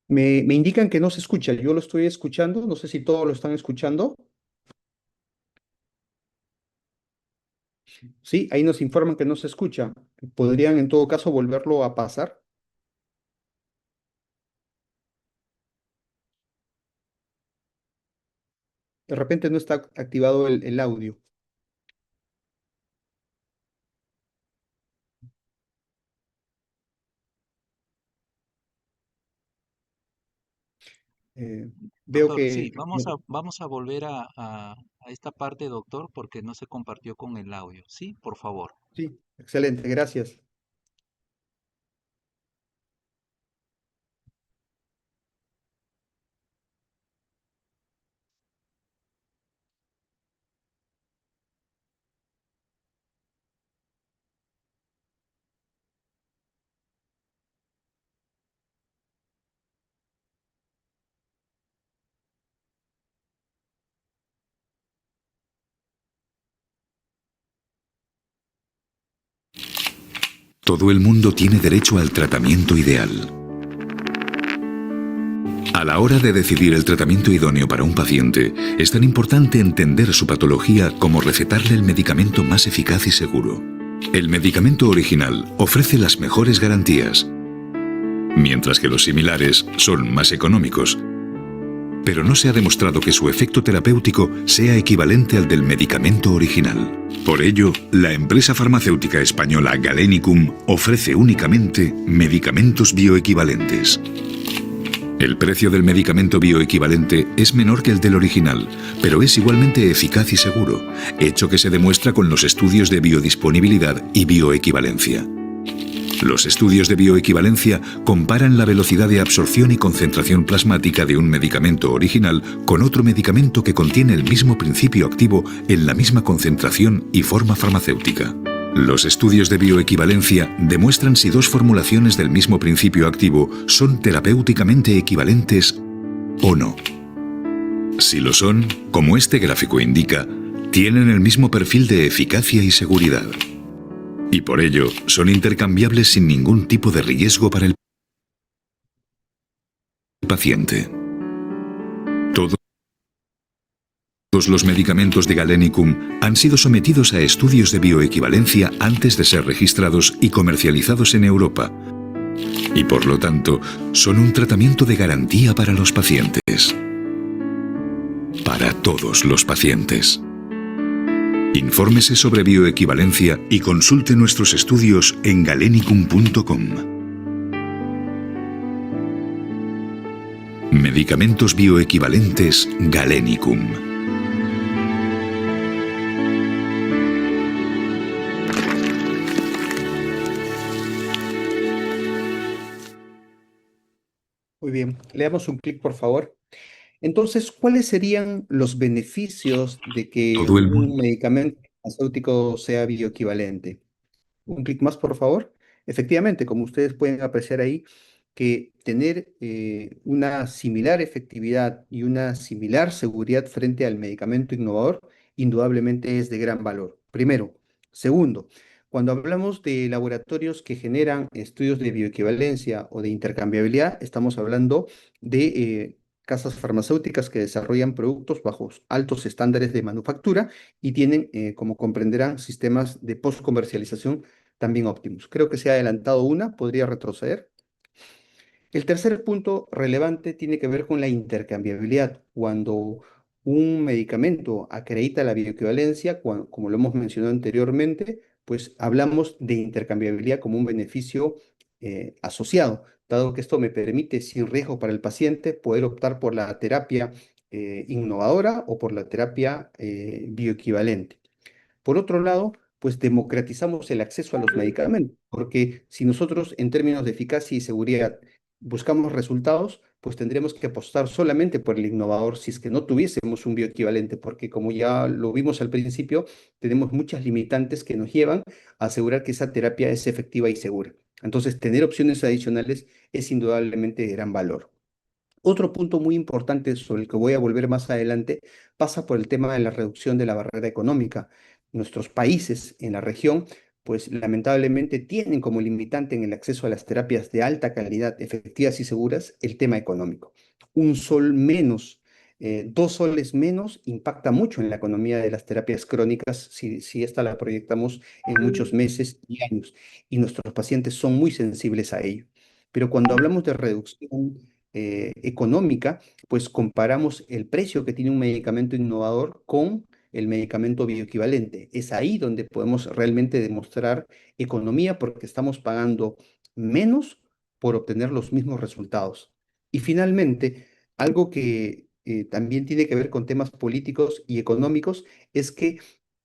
Me indican que no se escucha. Yo lo estoy escuchando. No sé si todos lo están escuchando. Sí, ahí nos informan que no se escucha. ¿Podrían en todo caso volverlo a pasar? De repente no está activado el audio. Eh, Veo Doctor, que... sí, vamos a volver a esta parte, doctor, porque no se compartió con el audio. Sí, por favor. Sí, excelente, gracias. Todo el mundo tiene derecho al tratamiento ideal. A la hora de decidir el tratamiento idóneo para un paciente, es tan importante entender su patología como recetarle el medicamento más eficaz y seguro. El medicamento original ofrece las mejores garantías, mientras que los similares son más económicos. Pero no se ha demostrado que su efecto terapéutico sea equivalente al del medicamento original. Por ello, la empresa farmacéutica española Galenicum ofrece únicamente medicamentos bioequivalentes. El precio del medicamento bioequivalente es menor que el del original, pero es igualmente eficaz y seguro, hecho que se demuestra con los estudios de biodisponibilidad y bioequivalencia. Los estudios de bioequivalencia comparan la velocidad de absorción y concentración plasmática de un medicamento original con otro medicamento que contiene el mismo principio activo en la misma concentración y forma farmacéutica. Los estudios de bioequivalencia demuestran si dos formulaciones del mismo principio activo son terapéuticamente equivalentes o no. Si lo son, como este gráfico indica, tienen el mismo perfil de eficacia y seguridad. Y por ello son intercambiables sin ningún tipo de riesgo para el paciente. Todos los medicamentos de Galenicum han sido sometidos a estudios de bioequivalencia antes de ser registrados y comercializados en Europa, y por lo tanto son un tratamiento de garantía para los pacientes. Para todos los pacientes. Infórmese sobre bioequivalencia y consulte nuestros estudios en galenicum.com. Medicamentos bioequivalentes Galenicum. Muy bien, le damos un clic, por favor. Entonces, ¿cuáles serían los beneficios de que Todo el un mundo. medicamento farmacéutico sea bioequivalente? Un clic más, por favor. Efectivamente, como ustedes pueden apreciar ahí, que tener una similar efectividad y una similar seguridad frente al medicamento innovador, indudablemente es de gran valor. Primero. Segundo, cuando hablamos de laboratorios que generan estudios de bioequivalencia o de intercambiabilidad, estamos hablando de casas farmacéuticas que desarrollan productos bajo altos estándares de manufactura y tienen, como comprenderán, sistemas de postcomercialización también óptimos. Creo que se ha adelantado una, podría retroceder. El tercer punto relevante tiene que ver con la intercambiabilidad. Cuando un medicamento acredita la bioequivalencia, como lo hemos mencionado anteriormente, pues hablamos de intercambiabilidad como un beneficio asociado, dado que esto me permite, sin riesgo para el paciente, poder optar por la terapia innovadora o por la terapia bioequivalente. Por otro lado, pues democratizamos el acceso a los medicamentos, porque si nosotros en términos de eficacia y seguridad buscamos resultados, pues tendríamos que apostar solamente por el innovador si es que no tuviésemos un bioequivalente, porque como ya lo vimos al principio, tenemos muchas limitantes que nos llevan a asegurar que esa terapia es efectiva y segura. Entonces, tener opciones adicionales es indudablemente de gran valor. Otro punto muy importante sobre el que voy a volver más adelante pasa por el tema de la reducción de la barrera económica. Nuestros países en la región, pues lamentablemente tienen como limitante en el acceso a las terapias de alta calidad, efectivas y seguras, el tema económico. Un sol menos, 2 soles menos impacta mucho en la economía de las terapias crónicas si esta la proyectamos en muchos meses y años. Y nuestros pacientes son muy sensibles a ello. Pero cuando hablamos de reducción económica, pues comparamos el precio que tiene un medicamento innovador con el medicamento bioequivalente. Es ahí donde podemos realmente demostrar economía porque estamos pagando menos por obtener los mismos resultados. Y finalmente, algo que también tiene que ver con temas políticos y económicos es que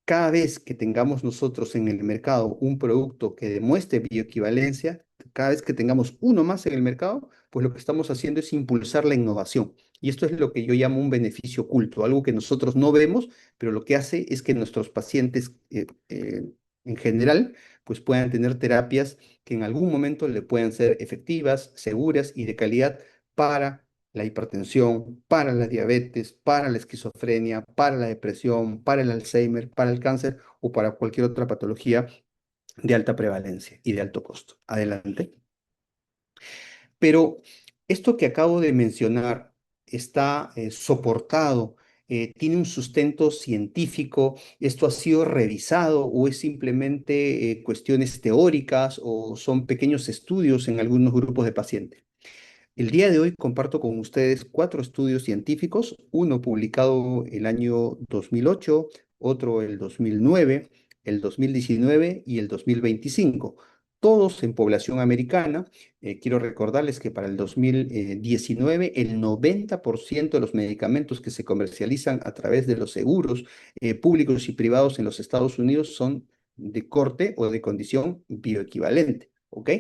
cada vez que tengamos nosotros en el mercado un producto que demuestre bioequivalencia, cada vez que tengamos uno más en el mercado, pues lo que estamos haciendo es impulsar la innovación. Y esto es lo que yo llamo un beneficio oculto, algo que nosotros no vemos, pero lo que hace es que nuestros pacientes en general pues puedan tener terapias que en algún momento le puedan ser efectivas, seguras y de calidad para la hipertensión, para la diabetes, para la esquizofrenia, para la depresión, para el Alzheimer, para el cáncer o para cualquier otra patología de alta prevalencia y de alto costo. Adelante. Pero esto que acabo de mencionar está soportado, tiene un sustento científico, esto ha sido revisado o es simplemente cuestiones teóricas o son pequeños estudios en algunos grupos de pacientes. El día de hoy comparto con ustedes 4 estudios científicos, uno publicado el año 2008, otro el 2009, el 2019 y el 2025, todos en población americana. Quiero recordarles que para el 2019 el 90% de los medicamentos que se comercializan a través de los seguros públicos y privados en los Estados Unidos son de corte o de condición bioequivalente, ¿ok?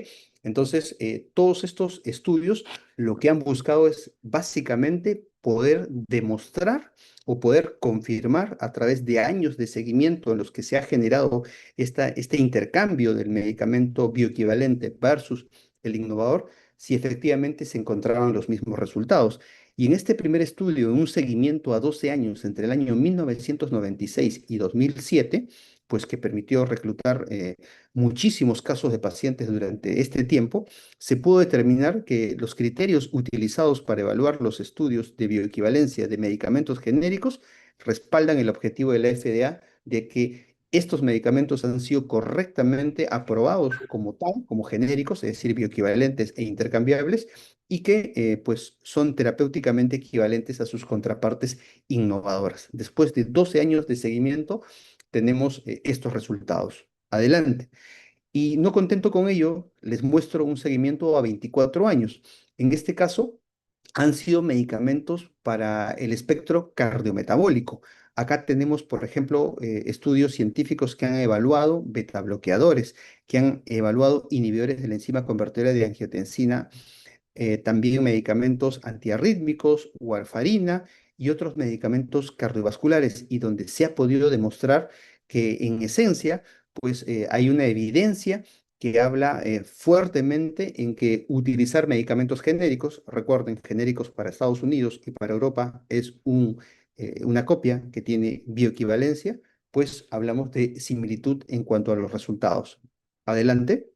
Entonces, todos estos estudios lo que han buscado es básicamente poder demostrar o poder confirmar a través de años de seguimiento en los que se ha generado este intercambio del medicamento bioequivalente versus el innovador, si efectivamente se encontraban los mismos resultados. Y en este primer estudio, en un seguimiento a 12 años entre el año 1996 y 2007, pues que permitió reclutar muchísimos casos de pacientes durante este tiempo, se pudo determinar que los criterios utilizados para evaluar los estudios de bioequivalencia de medicamentos genéricos respaldan el objetivo de la FDA de que estos medicamentos han sido correctamente aprobados como tal, como genéricos, es decir, bioequivalentes e intercambiables, y que pues son terapéuticamente equivalentes a sus contrapartes innovadoras. Después de 12 años de seguimiento, tenemos estos resultados. Adelante. Y no contento con ello, les muestro un seguimiento a 24 años. En este caso, han sido medicamentos para el espectro cardiometabólico. Acá tenemos, por ejemplo, estudios científicos que han evaluado betabloqueadores, que han evaluado inhibidores de la enzima convertidora de angiotensina, también medicamentos antiarrítmicos, warfarina y otros medicamentos cardiovasculares, y donde se ha podido demostrar que en esencia, pues hay una evidencia que habla fuertemente en que utilizar medicamentos genéricos, recuerden, genéricos para Estados Unidos y para Europa es una copia que tiene bioequivalencia, pues hablamos de similitud en cuanto a los resultados. Adelante.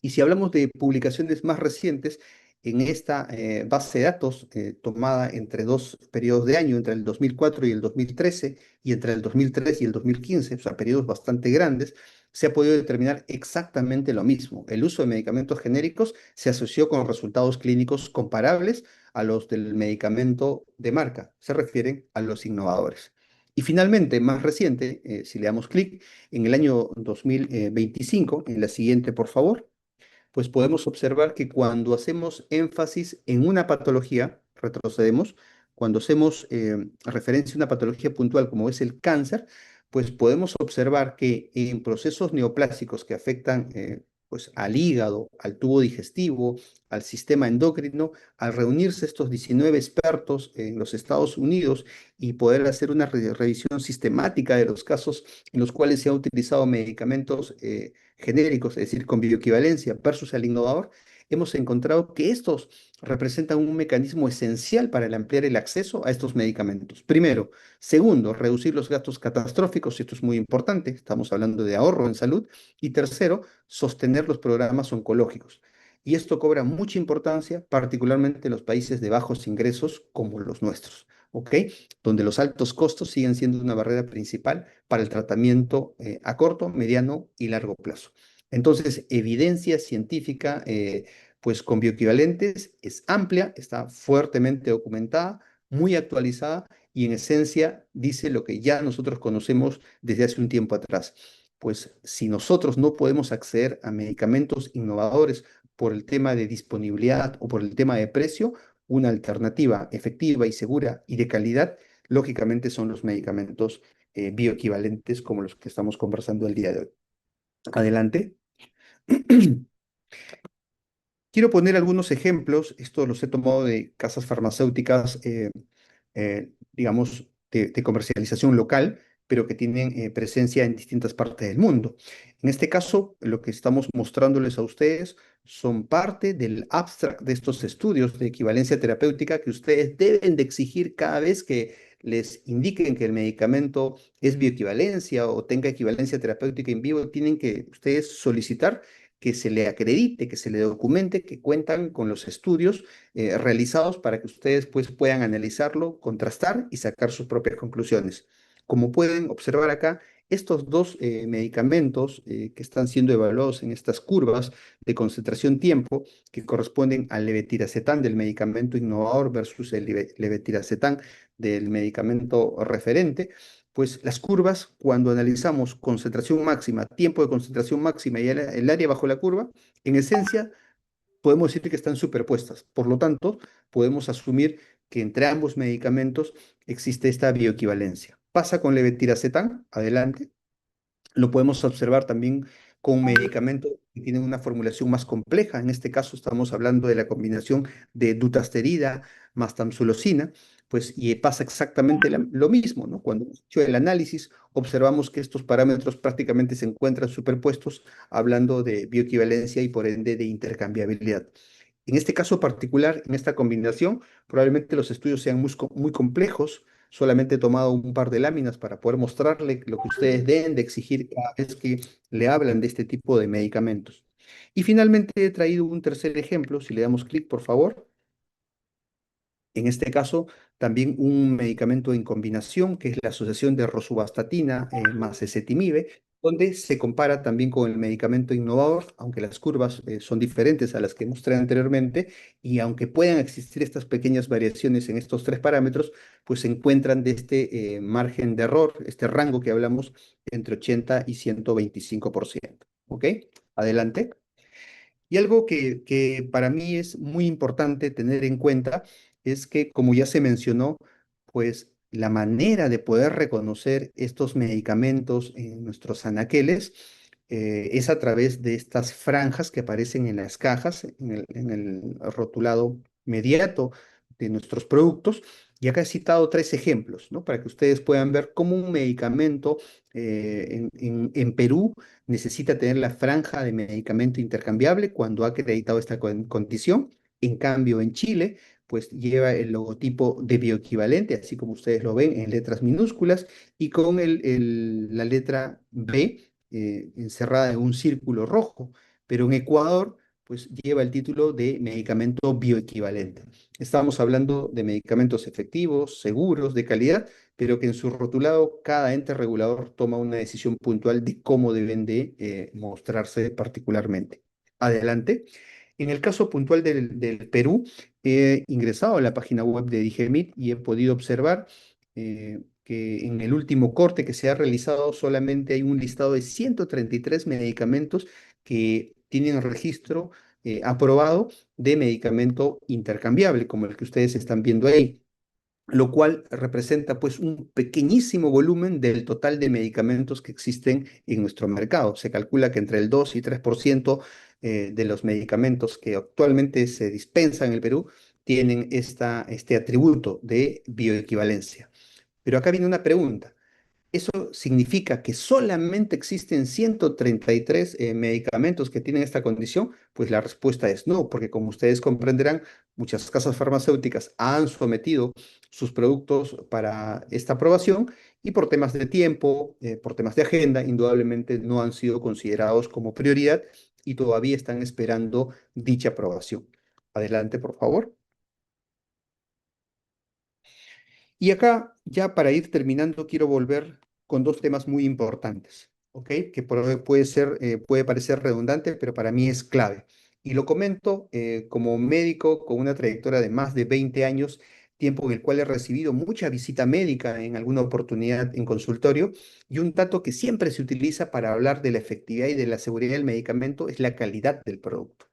Y si hablamos de publicaciones más recientes, en esta base de datos tomada entre 2 periodos de año, entre el 2004 y el 2013, y entre el 2003 y el 2015, o sea, periodos bastante grandes, se ha podido determinar exactamente lo mismo. El uso de medicamentos genéricos se asoció con resultados clínicos comparables a los del medicamento de marca. Se refieren a los innovadores. Y finalmente, más reciente, si le damos clic, en el año 2025, en la siguiente, por favor, pues podemos observar que cuando hacemos énfasis en una patología, retrocedemos, cuando hacemos referencia a una patología puntual como es el cáncer, pues podemos observar que en procesos neoplásicos que afectan pues al hígado, al tubo digestivo, al sistema endocrino, al reunirse estos 19 expertos en los Estados Unidos y poder hacer una revisión sistemática de los casos en los cuales se han utilizado medicamentos genéricos, es decir, con bioequivalencia versus el innovador, hemos encontrado que estos representan un mecanismo esencial para ampliar el acceso a estos medicamentos. Primero. Segundo, reducir los gastos catastróficos, y esto es muy importante, estamos hablando de ahorro en salud. Y tercero, sostener los programas oncológicos. Y esto cobra mucha importancia, particularmente en los países de bajos ingresos como los nuestros, ¿ok? Donde los altos costos siguen siendo una barrera principal para el tratamiento a corto, mediano y largo plazo. Entonces, evidencia científica, pues con bioequivalentes es amplia, está fuertemente documentada, muy actualizada y en esencia dice lo que ya nosotros conocemos desde hace un tiempo atrás. Pues si nosotros no podemos acceder a medicamentos innovadores por el tema de disponibilidad o por el tema de precio, una alternativa efectiva y segura y de calidad, lógicamente son los medicamentos bioequivalentes como los que estamos conversando el día de hoy. Adelante. Quiero poner algunos ejemplos, esto los he tomado de casas farmacéuticas, digamos, de comercialización local, pero que tienen presencia en distintas partes del mundo. En este caso, lo que estamos mostrándoles a ustedes son parte del abstract de estos estudios de equivalencia terapéutica que ustedes deben de exigir cada vez que les indiquen que el medicamento es bioequivalencia o tenga equivalencia terapéutica in vivo, tienen que ustedes solicitar que se le acredite, que se le documente, que cuentan con los estudios realizados para que ustedes pues, puedan analizarlo, contrastar y sacar sus propias conclusiones. Como pueden observar acá, estos dos medicamentos que están siendo evaluados en estas curvas de concentración-tiempo, que corresponden al levetiracetam del medicamento innovador versus el levetiracetam del medicamento referente, pues las curvas, cuando analizamos concentración máxima, tiempo de concentración máxima y el área bajo la curva, en esencia podemos decir que están superpuestas. Por lo tanto, podemos asumir que entre ambos medicamentos existe esta bioequivalencia. Pasa con levetiracetam, adelante. Lo podemos observar también con medicamentos que tienen una formulación más compleja. En este caso estamos hablando de la combinación de dutasterida más tamsulosina, pues y pasa exactamente lo mismo, ¿no? Cuando hemos hecho el análisis, observamos que estos parámetros prácticamente se encuentran superpuestos, hablando de bioequivalencia y por ende de intercambiabilidad. En este caso particular, en esta combinación, probablemente los estudios sean muy complejos. Solamente he tomado un par de láminas para poder mostrarle lo que ustedes deben de exigir cada vez que le hablan de este tipo de medicamentos. Y finalmente he traído un tercer ejemplo, si le damos clic, por favor. En este caso, también un medicamento en combinación, que es la asociación de rosuvastatina más ezetimibe, donde se compara también con el medicamento innovador, aunque las curvas son diferentes a las que mostré anteriormente, y aunque puedan existir estas pequeñas variaciones en estos tres parámetros, pues se encuentran de este margen de error, este rango que hablamos, entre 80 y 125%. ¿Ok? Adelante. Y algo que para mí es muy importante tener en cuenta es que, como ya se mencionó, pues la manera de poder reconocer estos medicamentos en nuestros anaqueles es a través de estas franjas que aparecen en las cajas, en el rotulado mediato de nuestros productos. Y acá he citado tres ejemplos, ¿no? Para que ustedes puedan ver cómo un medicamento en Perú necesita tener la franja de medicamento intercambiable cuando ha acreditado esta condición. En cambio, en Chile, pues lleva el logotipo de bioequivalente, así como ustedes lo ven en letras minúsculas, y con la letra B encerrada en un círculo rojo. Pero en Ecuador, pues lleva el título de medicamento bioequivalente. Estamos hablando de medicamentos efectivos, seguros, de calidad, pero que en su rotulado cada ente regulador toma una decisión puntual de cómo deben de mostrarse particularmente. Adelante. En el caso puntual del Perú, he ingresado a la página web de Digemit y he podido observar que en el último corte que se ha realizado solamente hay un listado de 133 medicamentos que tienen registro aprobado de medicamento intercambiable, como el que ustedes están viendo ahí, lo cual representa pues un pequeñísimo volumen del total de medicamentos que existen en nuestro mercado. Se calcula que entre el 2 y 3% de los medicamentos que actualmente se dispensan en el Perú tienen este atributo de bioequivalencia. Pero acá viene una pregunta. ¿Eso significa que solamente existen 133 medicamentos que tienen esta condición? Pues la respuesta es no, porque como ustedes comprenderán, muchas casas farmacéuticas han sometido sus productos para esta aprobación y por temas de tiempo, por temas de agenda, indudablemente no han sido considerados como prioridad y todavía están esperando dicha aprobación. Adelante, por favor. Y acá, ya para ir terminando, quiero volver con dos temas muy importantes, ¿ok? Que puede parecer redundante, pero para mí es clave. Y lo comento como médico con una trayectoria de más de 20 años, tiempo en el cual he recibido mucha visita médica en alguna oportunidad en consultorio, y un dato que siempre se utiliza para hablar de la efectividad y de la seguridad del medicamento es la calidad del producto.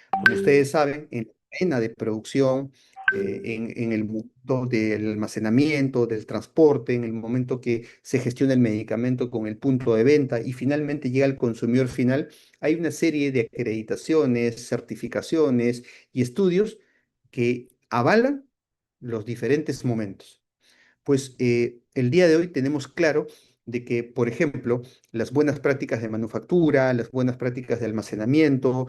Como ustedes saben, en la cadena de producción, en el mundo del almacenamiento, del transporte, en el momento que se gestiona el medicamento con el punto de venta y finalmente llega al consumidor final, hay una serie de acreditaciones, certificaciones y estudios que avalan los diferentes momentos. Pues el día de hoy tenemos claro de que, por ejemplo, las buenas prácticas de manufactura, las buenas prácticas de almacenamiento,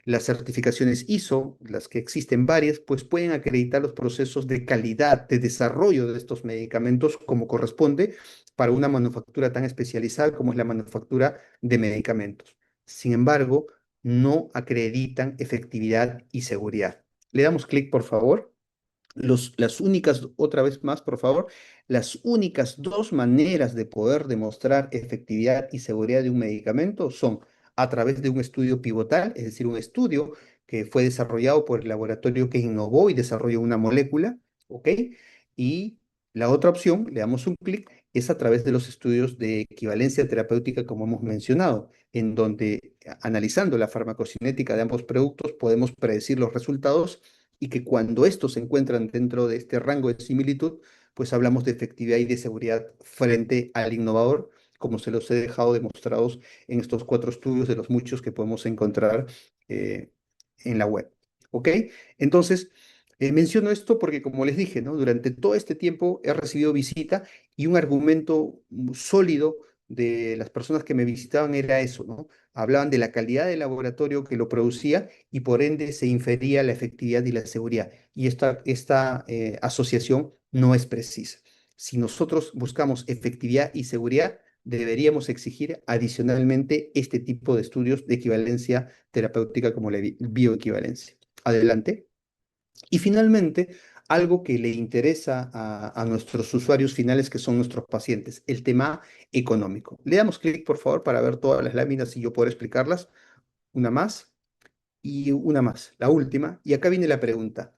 las certificaciones ISO, las que existen varias, pues pueden acreditar los procesos de calidad, de desarrollo de estos medicamentos como corresponde para una manufactura tan especializada como es la manufactura de medicamentos. Sin embargo, no acreditan efectividad y seguridad. Le damos clic, por favor. Las únicas, otra vez más, por favor, las únicas dos maneras de poder demostrar efectividad y seguridad de un medicamento son a través de un estudio pivotal, es decir, un estudio que fue desarrollado por el laboratorio que innovó y desarrolló una molécula, ¿ok? Y la otra opción, le damos un clic, es a través de los estudios de equivalencia terapéutica, como hemos mencionado, en donde analizando la farmacocinética de ambos productos podemos predecir los resultados y que cuando estos se encuentran dentro de este rango de similitud, pues hablamos de efectividad y de seguridad frente al innovador, como se los he dejado demostrados en estos 4 estudios de los muchos que podemos encontrar en la web. ¿Ok? Entonces, menciono esto porque, como les dije, ¿no? Durante todo este tiempo he recibido visita y un argumento sólido de las personas que me visitaban era eso, ¿no? Hablaban de la calidad del laboratorio que lo producía y por ende se infería la efectividad y la seguridad. Y esta asociación no es precisa. Si nosotros buscamos efectividad y seguridad, deberíamos exigir adicionalmente este tipo de estudios de equivalencia terapéutica como la bioequivalencia. Adelante. Y finalmente, algo que le interesa a nuestros usuarios finales, que son nuestros pacientes, el tema económico. Le damos clic, por favor, para ver todas las láminas y yo poder explicarlas. Una más y una más, la última. Y acá viene la pregunta.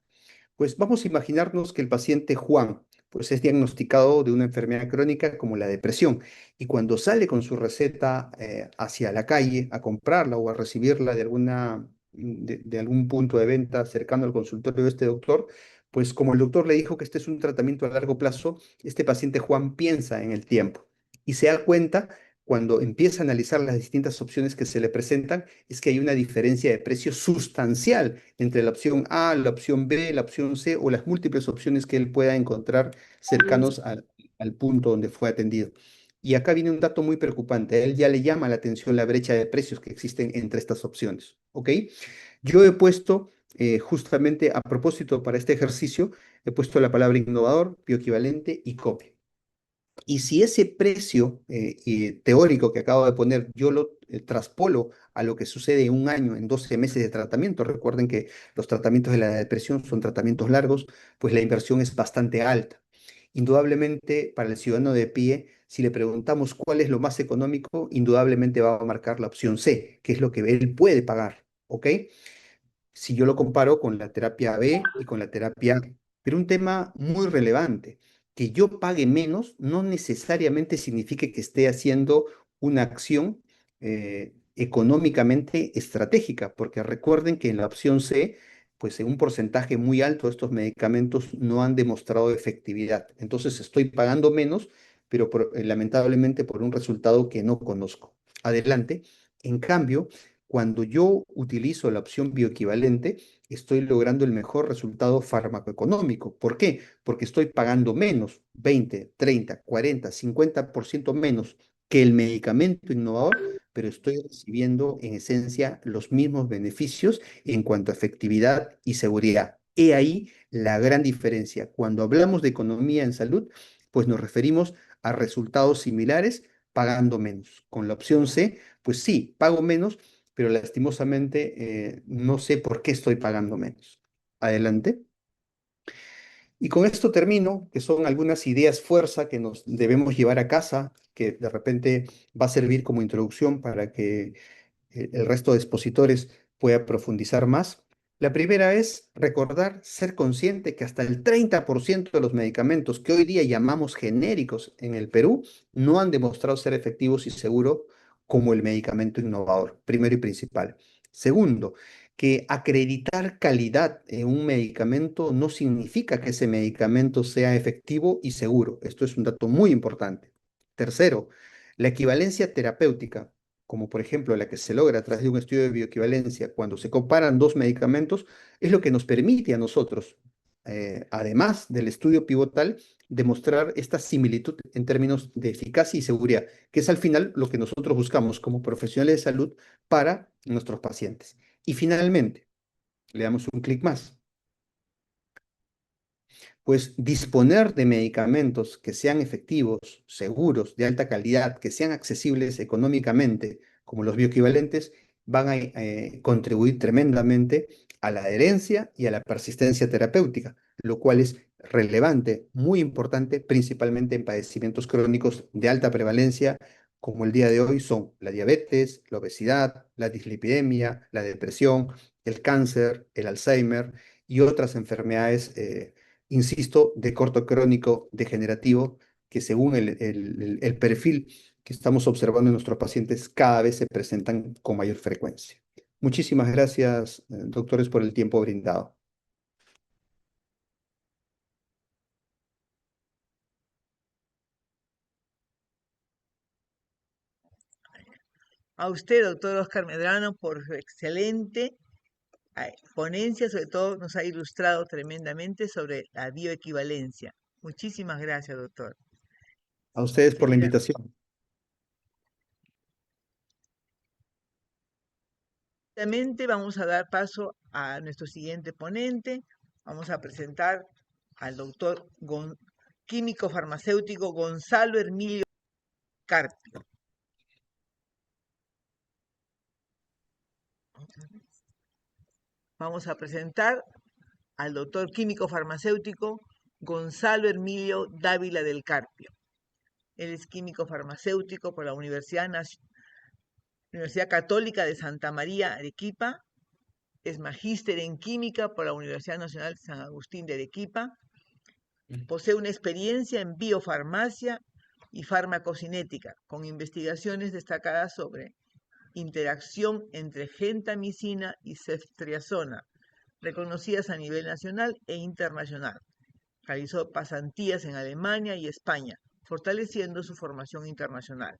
Pues vamos a imaginarnos que el paciente Juan pues es diagnosticado de una enfermedad crónica como la depresión y cuando sale con su receta hacia la calle a comprarla o a recibirla de algún punto de venta cercano al consultorio de este doctor, pues como el doctor le dijo que este es un tratamiento a largo plazo, este paciente Juan piensa en el tiempo y se da cuenta cuando empieza a analizar las distintas opciones que se le presentan, es que hay una diferencia de precio sustancial entre la opción A, la opción B, la opción C o las múltiples opciones que él pueda encontrar cercanos al punto donde fue atendido. Y acá viene un dato muy preocupante. A él ya le llama la atención la brecha de precios que existen entre estas opciones. ¿Ok? Yo he puesto, justamente a propósito para este ejercicio, he puesto la palabra innovador, bioequivalente y copia. Y si ese precio teórico que acabo de poner, yo lo traspolo a lo que sucede en un año, en 12 meses de tratamiento, recuerden que los tratamientos de la depresión son tratamientos largos, pues la inversión es bastante alta. Indudablemente, para el ciudadano de pie, si le preguntamos cuál es lo más económico, indudablemente va a marcar la opción C, que es lo que él puede pagar, ¿ok? Si yo lo comparo con la terapia B y con la terapia A. Pero un tema muy relevante, que yo pague menos no necesariamente significa que esté haciendo una acción económicamente estratégica, porque recuerden que en la opción C, pues en un porcentaje muy alto estos medicamentos no han demostrado efectividad. Entonces estoy pagando menos, pero lamentablemente por un resultado que no conozco. Adelante. En cambio, cuando yo utilizo la opción bioequivalente, estoy logrando el mejor resultado farmacoeconómico. ¿Por qué? Porque estoy pagando menos, 20, 30, 40, 50% menos que el medicamento innovador, pero estoy recibiendo en esencia los mismos beneficios en cuanto a efectividad y seguridad. He ahí la gran diferencia. Cuando hablamos de economía en salud, pues nos referimos a resultados similares pagando menos. Con la opción C, pues sí, pago menos, pero lastimosamente no sé por qué estoy pagando menos. Adelante. Y con esto termino, que son algunas ideas fuerza que nos debemos llevar a casa, que de repente va a servir como introducción para que el resto de expositores pueda profundizar más. La primera es recordar, ser consciente que hasta el 30% de los medicamentos que hoy día llamamos genéricos en el Perú no han demostrado ser efectivos y seguros como el medicamento innovador, primero y principal. Segundo, que acreditar calidad en un medicamento no significa que ese medicamento sea efectivo y seguro. Esto es un dato muy importante. Tercero, la equivalencia terapéutica, como por ejemplo la que se logra a través de un estudio de bioequivalencia cuando se comparan dos medicamentos, es lo que nos permite a nosotros, además del estudio pivotal, demostrar esta similitud en términos de eficacia y seguridad, que es al final lo que nosotros buscamos como profesionales de salud para nuestros pacientes. Y finalmente, le damos un clic más. Pues disponer de medicamentos que sean efectivos, seguros, de alta calidad, que sean accesibles económicamente, como los bioequivalentes, van a contribuir tremendamente a la adherencia y a la persistencia terapéutica, lo cual es relevante, muy importante, principalmente en padecimientos crónicos de alta prevalencia, como el día de hoy son la diabetes, la obesidad, la dislipidemia, la depresión, el cáncer, el Alzheimer y otras enfermedades insisto, de corto crónico degenerativo, que según el perfil que estamos observando en nuestros pacientes, cada vez se presentan con mayor frecuencia. Muchísimas gracias, doctores, por el tiempo brindado. A usted, doctor Oscar Medrano, por su excelente ponencia, sobre todo nos ha ilustrado tremendamente sobre la bioequivalencia. Muchísimas gracias, doctor. A ustedes por la invitación. Vamos a dar paso a nuestro siguiente ponente. Vamos a presentar al doctor químico farmacéutico Gonzalo Hermilio Carpio. Vamos a presentar al doctor químico farmacéutico Gonzalo Hermilio Dávila del Carpio. Él es químico farmacéutico por la Universidad Católica de Santa María, Arequipa. Es magíster en química por la Universidad Nacional San Agustín de Arequipa. Posee una experiencia en biofarmacia y farmacocinética, con investigaciones destacadas sobre interacción entre gentamicina y ceftriaxona, reconocidas a nivel nacional e internacional. Realizó pasantías en Alemania y España, fortaleciendo su formación internacional.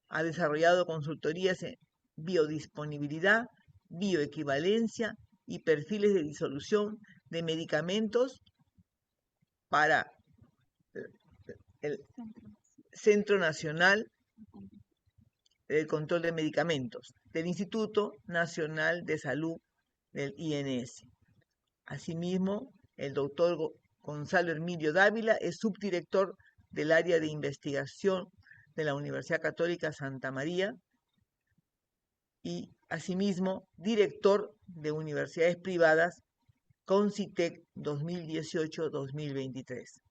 Ha desarrollado consultorías en biodisponibilidad, bioequivalencia y perfiles de disolución de medicamentos para el Centro Nacional del Control de Medicamentos del Instituto Nacional de Salud del INS. Asimismo, el doctor Gonzalo Hermilio Dávila es subdirector del área de investigación de la Universidad Católica Santa María y asimismo director de universidades privadas Concitec 2018-2023.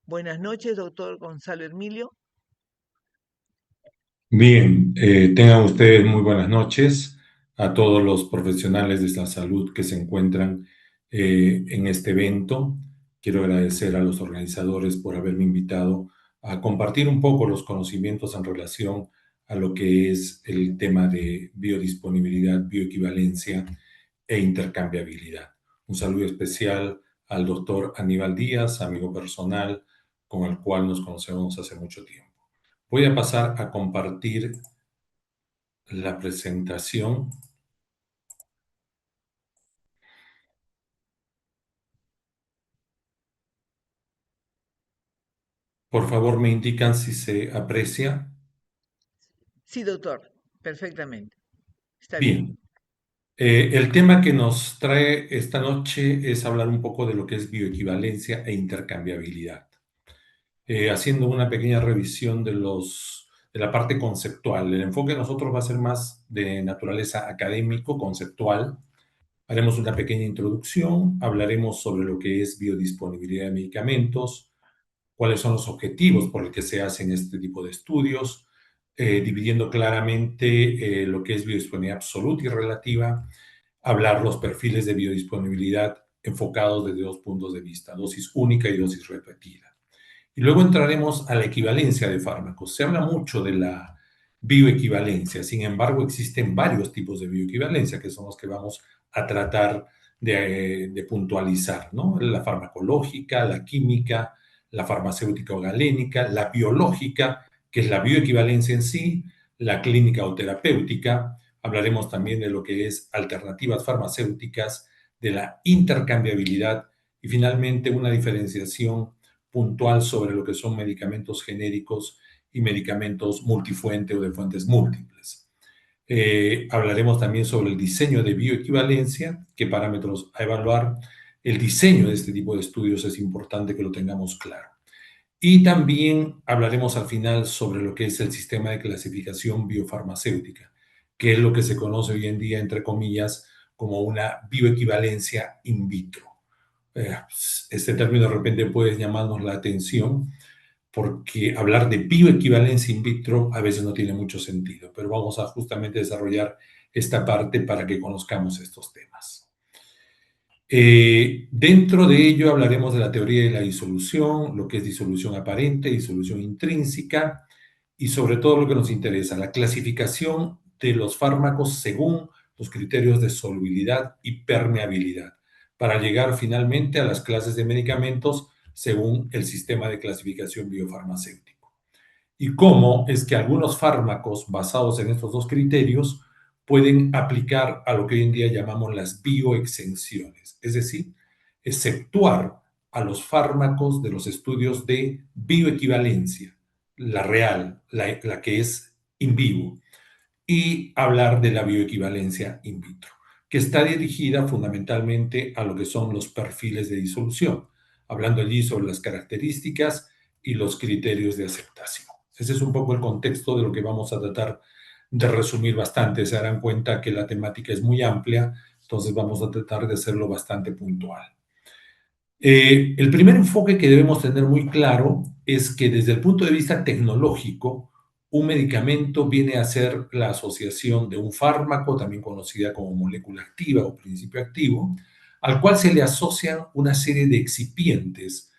Buenas noches, doctor Gonzalo Hermilio. Bien, tengan ustedes muy buenas noches a todos los profesionales de la salud que se encuentran en este evento. Quiero agradecer a los organizadores por haberme invitado a compartir un poco los conocimientos en relación a lo que es el tema de biodisponibilidad, bioequivalencia e intercambiabilidad. Un saludo especial al doctor Aníbal Díaz, amigo personal con el cual nos conocemos hace mucho tiempo. Voy a pasar a compartir la presentación. Por favor, me indican si se aprecia. Sí, doctor, perfectamente. Está bien. Bien. El tema que nos trae esta noche es hablar un poco de lo que es bioequivalencia e intercambiabilidad. Haciendo una pequeña revisión de la parte conceptual. El enfoque de nosotros va a ser más de naturaleza académico, conceptual. Haremos una pequeña introducción, hablaremos sobre lo que es biodisponibilidad de medicamentos, cuáles son los objetivos por los que se hacen este tipo de estudios, dividiendo claramente lo que es biodisponibilidad absoluta y relativa, hablar los perfiles de biodisponibilidad enfocados desde dos puntos de vista, dosis única y dosis repetida. Y luego entraremos a la equivalencia de fármacos. Se habla mucho de la bioequivalencia, sin embargo existen varios tipos de bioequivalencia que son los que vamos a tratar de puntualizar, ¿no? La farmacológica, la química, la farmacéutica o galénica, la biológica, que es la bioequivalencia en sí, la clínica o terapéutica. Hablaremos también de lo que es alternativas farmacéuticas, de la intercambiabilidad y finalmente una diferenciación puntual sobre lo que son medicamentos genéricos y medicamentos multifuente o de fuentes múltiples. Hablaremos también sobre el diseño de bioequivalencia, qué parámetros a evaluar. El diseño de este tipo de estudios es importante que lo tengamos claro. Y también hablaremos al final sobre lo que es el sistema de clasificación biofarmacéutica, que es lo que se conoce hoy en día, entre comillas, como una bioequivalencia in vitro. Este término de repente puede llamarnos la atención porque hablar de bioequivalencia in vitro a veces no tiene mucho sentido, pero vamos a justamente desarrollar esta parte para que conozcamos estos temas. Dentro de ello hablaremos de la teoría de la disolución, lo que es disolución aparente, disolución intrínseca y sobre todo lo que nos interesa, la clasificación de los fármacos según los criterios de solubilidad y permeabilidad, para llegar finalmente a las clases de medicamentos según el sistema de clasificación biofarmacéutico. Y cómo es que algunos fármacos basados en estos dos criterios pueden aplicar a lo que hoy en día llamamos las bioexenciones, es decir, exceptuar a los fármacos de los estudios de bioequivalencia, la real, la que es in vivo, y hablar de la bioequivalencia in vitro, que está dirigida fundamentalmente a lo que son los perfiles de disolución, hablando allí sobre las características y los criterios de aceptación. Ese es un poco el contexto de lo que vamos a tratar de resumir bastante. Se darán cuenta que la temática es muy amplia, entonces vamos a tratar de hacerlo bastante puntual. El primer enfoque que debemos tener muy claro es que desde el punto de vista tecnológico, un medicamento viene a ser la asociación de un fármaco, también conocida como molécula activa o principio activo, al cual se le asocian una serie de excipientes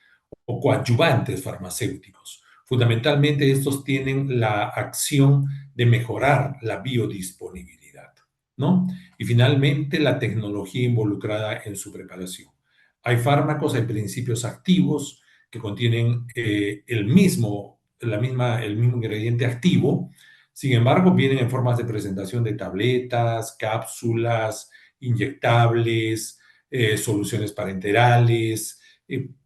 o coadyuvantes farmacéuticos. Fundamentalmente estos tienen la acción de mejorar la biodisponibilidad, ¿no? Y finalmente la tecnología involucrada en su preparación. Hay fármacos, hay principios activos que contienen el mismo ingrediente activo, sin embargo vienen en formas de presentación de tabletas, cápsulas, inyectables, soluciones parenterales,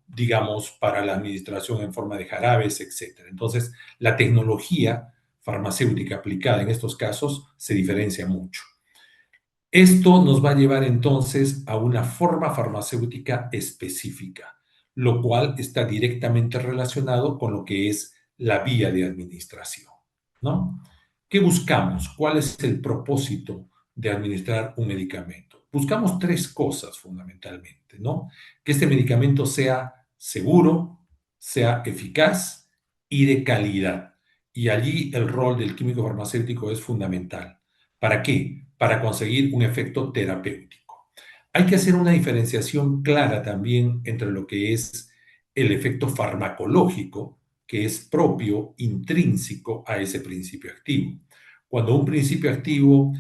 digamos, para la administración en forma de jarabes, etc. Entonces, la tecnología farmacéutica aplicada en estos casos se diferencia mucho. Esto nos va a llevar entonces a una forma farmacéutica específica. lo cual está directamente relacionado con lo que es la vía de administración, ¿no? ¿Qué buscamos? ¿Cuál es el propósito de administrar un medicamento? Buscamos tres cosas fundamentalmente, ¿no? Que este medicamento sea seguro, sea eficaz y de calidad. Y allí el rol del químico farmacéutico es fundamental. ¿Para qué? Para conseguir un efecto terapéutico. Hay que hacer una diferenciación clara también entre lo que es el efecto farmacológico, que es propio, intrínseco a ese principio activo. Cuando un principio activo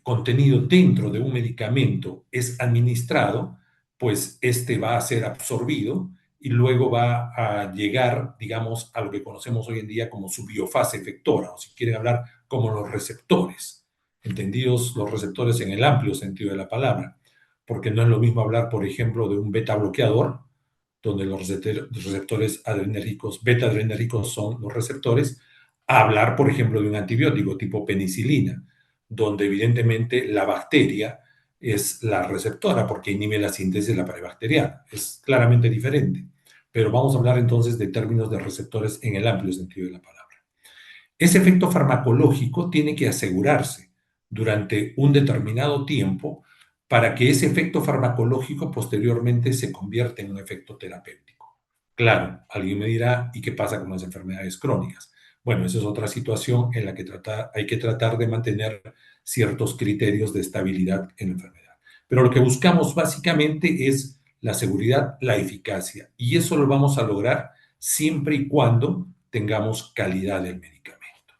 contenido dentro de un medicamento es administrado, pues este va a ser absorbido y luego va a llegar, digamos, a lo que conocemos hoy en día como su biofase efectora, o si quieren hablar como los receptores, entendidos los receptores en el amplio sentido de la palabra, porque no es lo mismo hablar, por ejemplo, de un beta bloqueador, donde los receptores adrenérgicos, beta adrenérgicos son los receptores, a hablar, por ejemplo, de un antibiótico tipo penicilina, donde evidentemente la bacteria es la receptora porque inhibe la síntesis de la pared bacteriana. Es claramente diferente. Pero vamos a hablar entonces de términos de receptores en el amplio sentido de la palabra. Ese efecto farmacológico tiene que asegurarse durante un determinado tiempo para que ese efecto farmacológico posteriormente se convierta en un efecto terapéutico. Claro, alguien me dirá, ¿y qué pasa con las enfermedades crónicas? Bueno, esa es otra situación en la que hay que tratar de mantener ciertos criterios de estabilidad en la enfermedad. Pero lo que buscamos básicamente es la seguridad, la eficacia, y eso lo vamos a lograr siempre y cuando tengamos calidad del medicamento.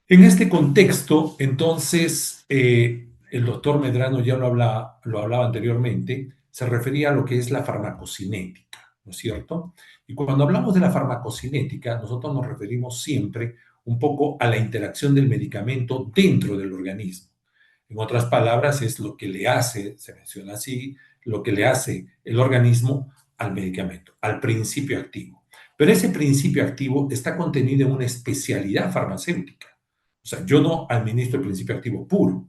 En este contexto, entonces, el doctor Medrano ya lo hablaba anteriormente, se refería a lo que es la farmacocinética, ¿no es cierto? Y cuando hablamos de la farmacocinética, nosotros nos referimos siempre un poco a la interacción del medicamento dentro del organismo. En otras palabras, es lo que le hace, se menciona así, lo que le hace el organismo al medicamento, al principio activo. Pero ese principio activo está contenido en una especialidad farmacéutica. O sea, yo no administro el principio activo puro,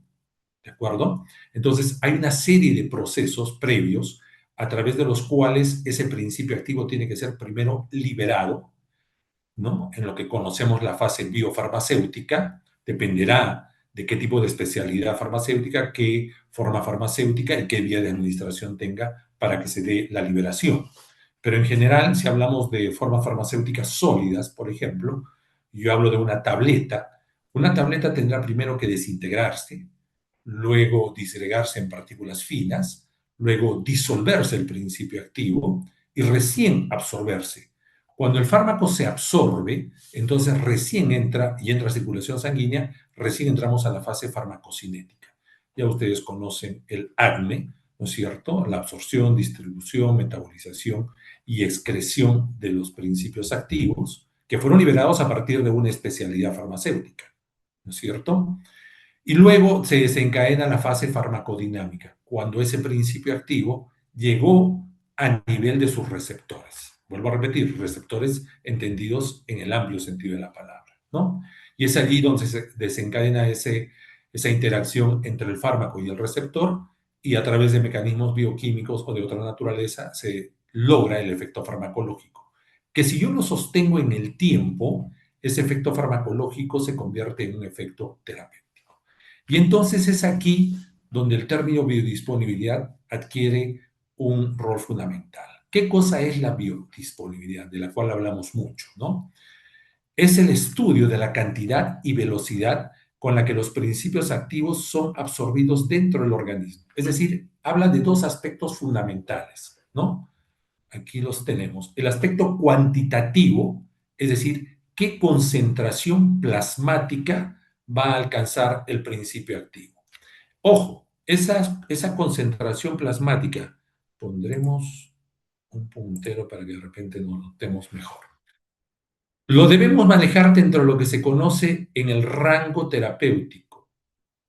¿de acuerdo? Entonces, hay una serie de procesos previos a través de los cuales ese principio activo tiene que ser primero liberado, ¿no? En lo que conocemos la fase biofarmacéutica, dependerá de qué tipo de especialidad farmacéutica, qué forma farmacéutica y qué vía de administración tenga para que se dé la liberación. Pero en general, si hablamos de formas farmacéuticas sólidas, por ejemplo, yo hablo de una tableta tendrá primero que desintegrarse, luego disgregarse en partículas finas, luego disolverse el principio activo y recién absorberse. Cuando el fármaco se absorbe, entonces recién entra a circulación sanguínea, recién entramos a la fase farmacocinética. Ya ustedes conocen el ADME, ¿no es cierto? La absorción, distribución, metabolización y excreción de los principios activos que fueron liberados a partir de una especialidad farmacéutica, ¿no es cierto? Y luego se desencadena la fase farmacodinámica, cuando ese principio activo llegó a nivel de sus receptores. Vuelvo a repetir, receptores entendidos en el amplio sentido de la palabra, ¿no? Y es allí donde se desencadena esa interacción entre el fármaco y el receptor, y a través de mecanismos bioquímicos o de otra naturaleza se logra el efecto farmacológico. Que si yo lo sostengo en el tiempo, ese efecto farmacológico se convierte en un efecto terapéutico. Y entonces es aquí donde el término biodisponibilidad adquiere un rol fundamental. ¿Qué cosa es la biodisponibilidad, de la cual hablamos mucho, ¿no? Es el estudio de la cantidad y velocidad con la que los principios activos son absorbidos dentro del organismo. Es decir, habla de dos aspectos fundamentales, ¿no? Aquí los tenemos. El aspecto cuantitativo, es decir, qué concentración plasmática va a alcanzar el principio activo. Ojo, esa concentración plasmática, pondremos un puntero para que de repente nos notemos mejor. Lo debemos manejar dentro de lo que se conoce en el rango terapéutico,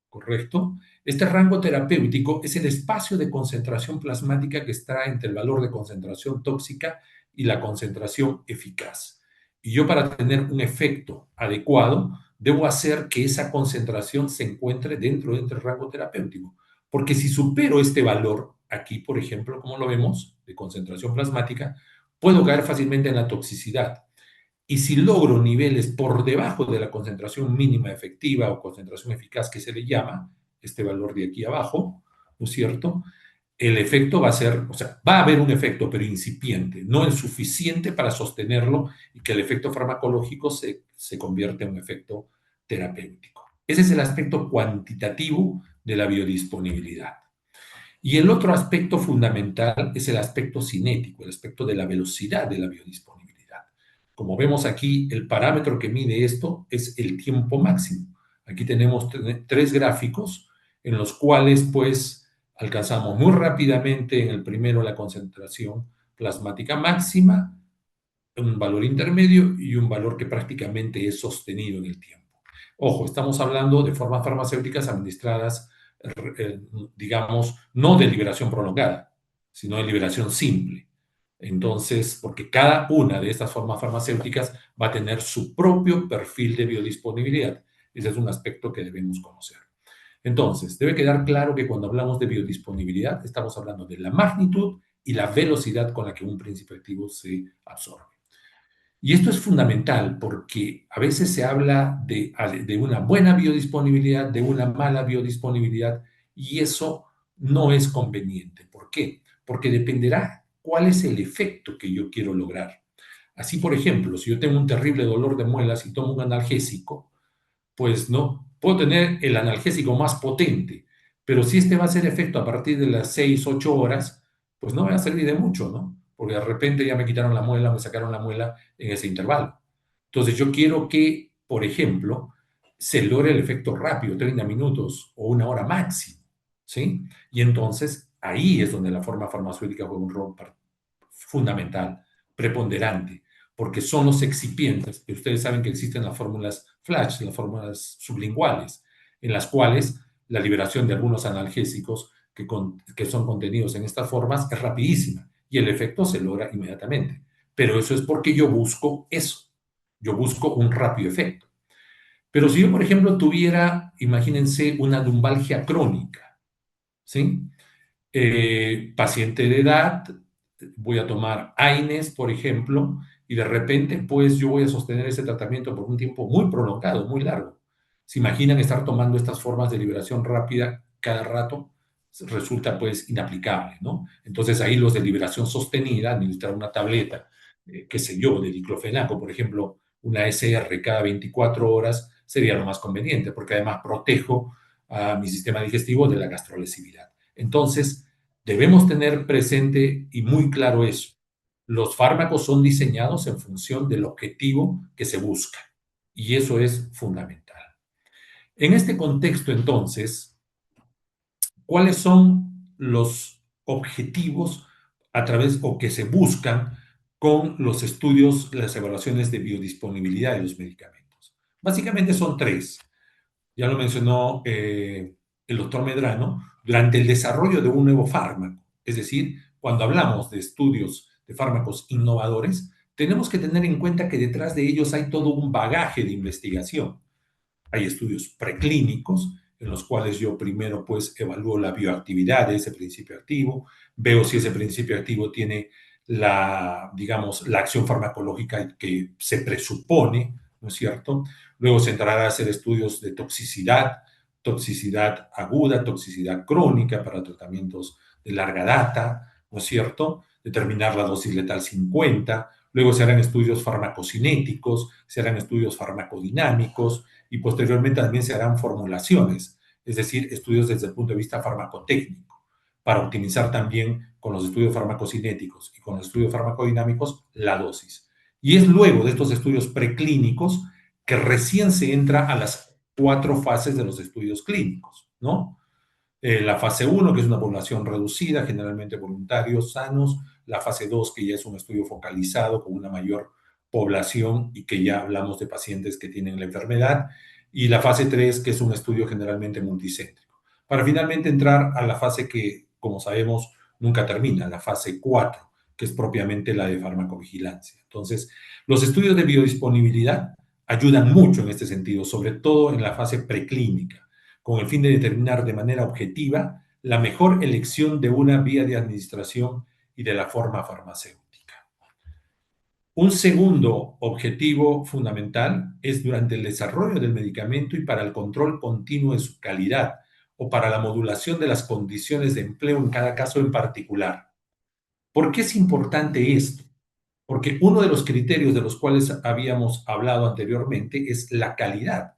¿correcto? Este rango terapéutico es el espacio de concentración plasmática que está entre el valor de concentración tóxica y la concentración eficaz. Y yo, para tener un efecto adecuado, debo hacer que esa concentración se encuentre dentro del rango terapéutico. Porque si supero este valor, aquí, por ejemplo, como lo vemos, de concentración plasmática, puedo caer fácilmente en la toxicidad. Y si logro niveles por debajo de la concentración mínima efectiva o concentración eficaz que se le llama, este valor de aquí abajo, ¿no es cierto?, el efecto va a ser, o sea, va a haber un efecto, pero incipiente, no es suficiente para sostenerlo y que el efecto farmacológico se convierta en un efecto terapéutico. Ese es el aspecto cuantitativo de la biodisponibilidad. Y el otro aspecto fundamental es el aspecto cinético, el aspecto de la velocidad de la biodisponibilidad. Como vemos aquí, el parámetro que mide esto es el tiempo máximo. Aquí tenemos tres gráficos en los cuales, pues, alcanzamos muy rápidamente en el primero la concentración plasmática máxima, un valor intermedio y un valor que prácticamente es sostenido en el tiempo. Ojo, estamos hablando de formas farmacéuticas administradas, digamos, no de liberación prolongada, sino de liberación simple. Entonces, porque cada una de estas formas farmacéuticas va a tener su propio perfil de biodisponibilidad. Ese es un aspecto que debemos conocer. Entonces, debe quedar claro que cuando hablamos de biodisponibilidad, estamos hablando de la magnitud y la velocidad con la que un principio activo se absorbe. Y esto es fundamental porque a veces se habla de una buena biodisponibilidad, de una mala biodisponibilidad, y eso no es conveniente. ¿Por qué? Porque dependerá cuál es el efecto que yo quiero lograr. Así, por ejemplo, si yo tengo un terrible dolor de muelas y tomo un analgésico, pues no, puedo tener el analgésico más potente, pero si este va a hacer efecto a partir de las 6, 8 horas, pues no me va a servir de mucho, ¿no? Porque de repente ya me quitaron la muela, me sacaron la muela en ese intervalo. Entonces yo quiero que, por ejemplo, se logre el efecto rápido, 30 minutos o 1 hora máximo, ¿sí? Y entonces ahí es donde la forma farmacéutica juega un rol fundamental, preponderante, porque son los excipientes, que ustedes saben que existen las fórmulas flash, las fórmulas sublinguales, en las cuales la liberación de algunos analgésicos que son contenidos en estas formas es rapidísima y el efecto se logra inmediatamente. Pero eso es porque yo busco eso, yo busco un rápido efecto. Pero si yo, por ejemplo, tuviera, imagínense, una lumbalgia crónica, ¿sí? Paciente de edad, voy a tomar AINES, por ejemplo, y de repente, pues yo voy a sostener ese tratamiento por un tiempo muy prolongado, muy largo. ¿Se imaginan estar tomando estas formas de liberación rápida cada rato? Resulta, pues, inaplicable, ¿no? Entonces, ahí los de liberación sostenida, administrar una tableta, qué sé yo, de diclofenaco, por ejemplo, una SR cada 24 horas, sería lo más conveniente, porque además protejo a mi sistema digestivo de la gastrolesividad. Entonces, debemos tener presente y muy claro eso. Los fármacos son diseñados en función del objetivo que se busca, y eso es fundamental. En este contexto, entonces, ¿cuáles son los objetivos a través o que se buscan con los estudios, las evaluaciones de biodisponibilidad de los medicamentos? Básicamente son tres. Ya lo mencionó el doctor Medrano, durante el desarrollo de un nuevo fármaco. Es decir, cuando hablamos de estudios de fármacos innovadores, tenemos que tener en cuenta que detrás de ellos hay todo un bagaje de investigación. Hay estudios preclínicos en los cuales yo primero pues evalúo la bioactividad de ese principio activo, veo si ese principio activo tiene digamos, la acción farmacológica que se presupone, ¿no es cierto? Luego se entrará a hacer estudios de toxicidad, toxicidad aguda, toxicidad crónica para tratamientos de larga data, ¿no es cierto? Determinar la dosis letal 50, luego se harán estudios farmacocinéticos, se harán estudios farmacodinámicos y posteriormente también se harán formulaciones, es decir, estudios desde el punto de vista farmacotécnico, para optimizar también con los estudios farmacocinéticos y con los estudios farmacodinámicos la dosis. Y es luego de estos estudios preclínicos que recién se entra a las 4 fases de los estudios clínicos, ¿no? La fase 1, que es una población reducida, generalmente voluntarios, sanos. La fase 2, que ya es un estudio focalizado con una mayor población y que ya hablamos de pacientes que tienen la enfermedad. Y la fase 3, que es un estudio generalmente multicéntrico. Para finalmente entrar a la fase que, como sabemos, nunca termina, la fase 4, que es propiamente la de farmacovigilancia. Entonces, los estudios de biodisponibilidad ayudan mucho en este sentido, sobre todo en la fase preclínica, con el fin de determinar de manera objetiva la mejor elección de una vía de administración y de la forma farmacéutica. Un segundo objetivo fundamental es durante el desarrollo del medicamento y para el control continuo de su calidad o para la modulación de las condiciones de empleo en cada caso en particular. ¿Por qué es importante esto? Porque uno de los criterios de los cuales habíamos hablado anteriormente es la calidad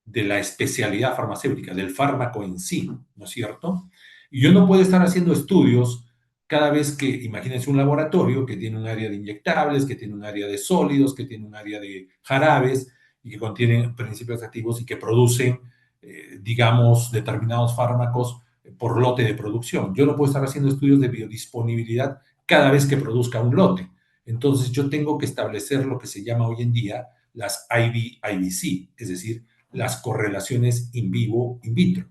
de la especialidad farmacéutica, del fármaco en sí, ¿no es cierto? Y yo no puedo estar haciendo estudios cada vez que, imagínense un laboratorio que tiene un área de inyectables, que tiene un área de sólidos, que tiene un área de jarabes y que contienen principios activos y que producen, digamos, determinados fármacos por lote de producción. Yo no puedo estar haciendo estudios de biodisponibilidad cada vez que produzca un lote. Entonces yo tengo que establecer lo que se llama hoy en día las IB-IBC, es decir, las correlaciones in vivo, in vitro.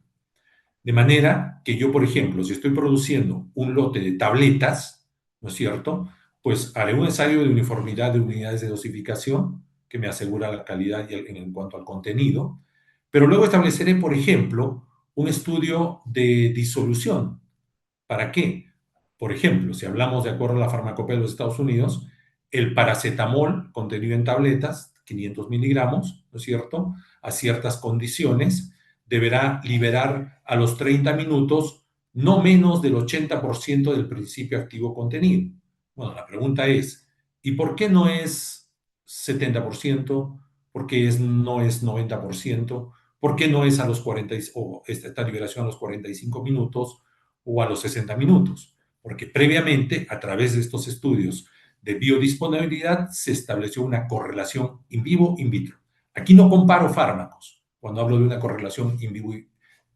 De manera que yo, por ejemplo, si estoy produciendo un lote de tabletas, ¿no es cierto? Pues haré un ensayo de uniformidad de unidades de dosificación que me asegura la calidad en cuanto al contenido, pero luego estableceré, por ejemplo, un estudio de disolución. ¿Para qué? Por ejemplo, si hablamos de acuerdo a la farmacopea de los Estados Unidos, el paracetamol contenido en tabletas, 500 miligramos, ¿no es cierto?, a ciertas condiciones, deberá liberar a los 30 minutos no menos del 80% del principio activo contenido. Bueno, la pregunta es, ¿y por qué no es 70%? ¿Por qué no es 90%? ¿Por qué no es a los 40 o esta liberación a los 45 minutos o a los 60 minutos? Porque previamente, a través de estos estudios de biodisponibilidad, se estableció una correlación in vivo, in vitro. Aquí no comparo fármacos cuando hablo de una correlación in vivo,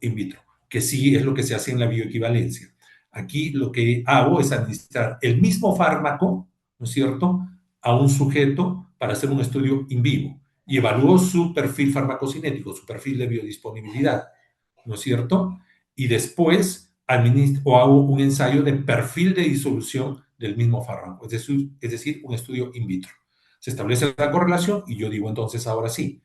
in vitro, que sí es lo que se hace en la bioequivalencia. Aquí lo que hago es administrar el mismo fármaco, ¿no es cierto?, a un sujeto para hacer un estudio in vivo y evalúo su perfil farmacocinético, su perfil de biodisponibilidad, ¿no es cierto? Y después o hago un ensayo de perfil de disolución del mismo fármaco, es decir, un estudio in vitro. Se establece la correlación y yo digo entonces, ahora sí,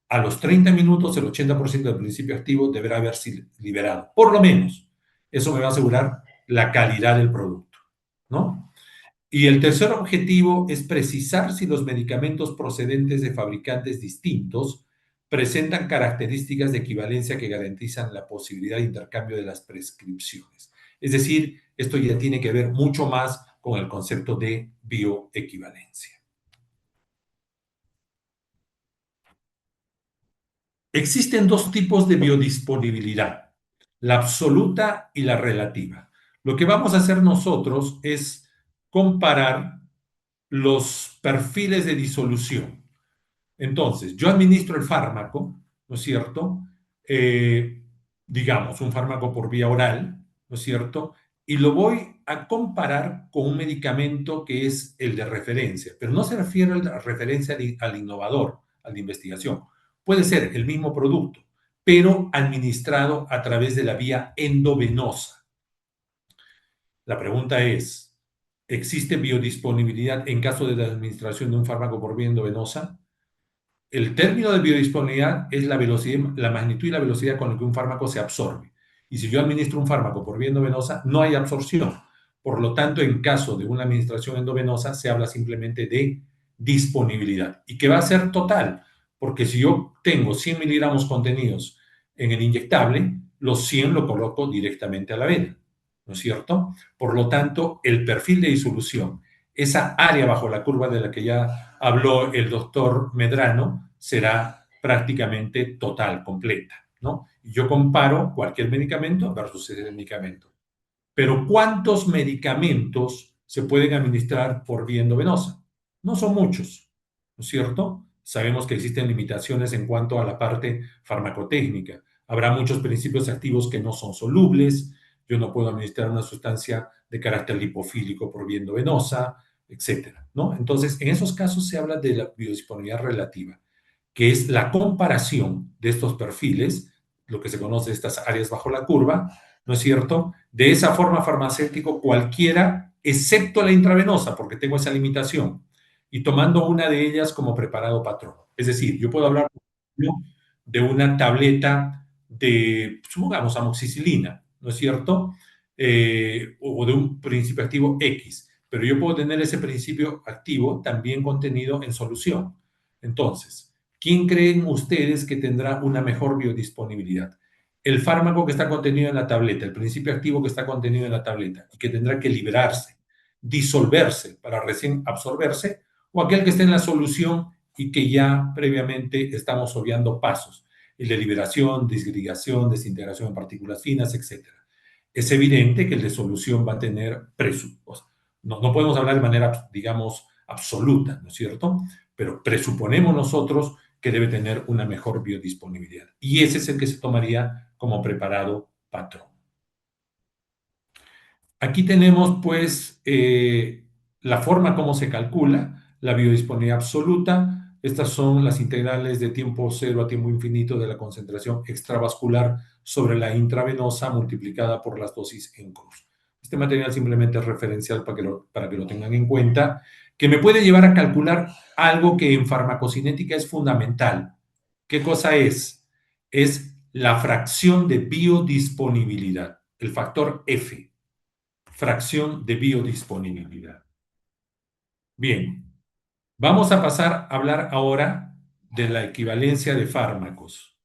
a los 30 minutos el 80% del principio activo deberá haberse liberado, por lo menos. Eso me va a asegurar la calidad del producto, ¿no? Y el tercer objetivo es precisar si los medicamentos procedentes de fabricantes distintos presentan características de equivalencia que garantizan la posibilidad de intercambio de las prescripciones. Es decir, esto ya tiene que ver mucho más con el concepto de bioequivalencia. Existen dos tipos de biodisponibilidad, la absoluta y la relativa. Lo que vamos a hacer nosotros es comparar los perfiles de disolución. Entonces, yo administro el fármaco, ¿no es cierto? Digamos, un fármaco por vía oral, ¿no es cierto? Y lo voy a comparar con un medicamento que es el de referencia, pero no se refiere a la referencia al innovador, a la investigación. Puede ser el mismo producto, pero administrado a través de la vía endovenosa. La pregunta es, ¿existe biodisponibilidad en caso de la administración de un fármaco por vía endovenosa? El término de biodisponibilidad es la velocidad, la magnitud y la velocidad con la que un fármaco se absorbe. Y si yo administro un fármaco por vía endovenosa, no hay absorción. Por lo tanto, en caso de una administración endovenosa, se habla simplemente de disponibilidad. ¿Y que va a ser total? Porque si yo tengo 100 miligramos contenidos en el inyectable, los 100 lo coloco directamente a la vena, ¿no es cierto? Por lo tanto, el perfil de disolución, esa área bajo la curva de la que ya habló el doctor Medrano, será prácticamente total, completa, ¿no? Y yo comparo cualquier medicamento versus ese medicamento. Pero ¿cuántos medicamentos se pueden administrar por vía endovenosa? No son muchos, ¿no es cierto? Sabemos que existen limitaciones en cuanto a la parte farmacotécnica. Habrá muchos principios activos que no son solubles. Yo no puedo administrar una sustancia de carácter lipofílico por vía endovenosa, etcétera, ¿no? Entonces, en esos casos se habla de la biodisponibilidad relativa, que es la comparación de estos perfiles, lo que se conoce de estas áreas bajo la curva, ¿no es cierto? De esa forma farmacéutico cualquiera, excepto la intravenosa, porque tengo esa limitación, y tomando una de ellas como preparado patrón. Es decir, yo puedo hablar de una tableta de, supongamos, amoxicilina, ¿no es cierto? O de un principio activo X, pero yo puedo tener ese principio activo también contenido en solución. Entonces, ¿quién creen ustedes que tendrá una mejor biodisponibilidad? El fármaco que está contenido en la tableta, el principio activo que está contenido en la tableta y que tendrá que liberarse, disolverse para recién absorberse, o aquel que está en la solución y que ya previamente estamos obviando pasos, el de liberación, disgregación, desintegración en partículas finas, etc. Es evidente que el de solución va a tener presupuestos. No podemos hablar de manera, digamos, absoluta, ¿no es cierto? Pero presuponemos nosotros que debe tener una mejor biodisponibilidad. Y ese es el que se tomaría como preparado patrón. Aquí tenemos, pues, la forma como se calcula la biodisponibilidad absoluta. Estas son las integrales de tiempo cero a tiempo infinito de la concentración extravascular sobre la intravenosa multiplicada por las dosis en cruz. Este material simplemente es referencial para que lo tengan en cuenta, que me puede llevar a calcular algo que en farmacocinética es fundamental. ¿Qué cosa es? Es la fracción de biodisponibilidad, el factor F. Fracción de biodisponibilidad. Bien, vamos a pasar a hablar ahora de la equivalencia de fármacos.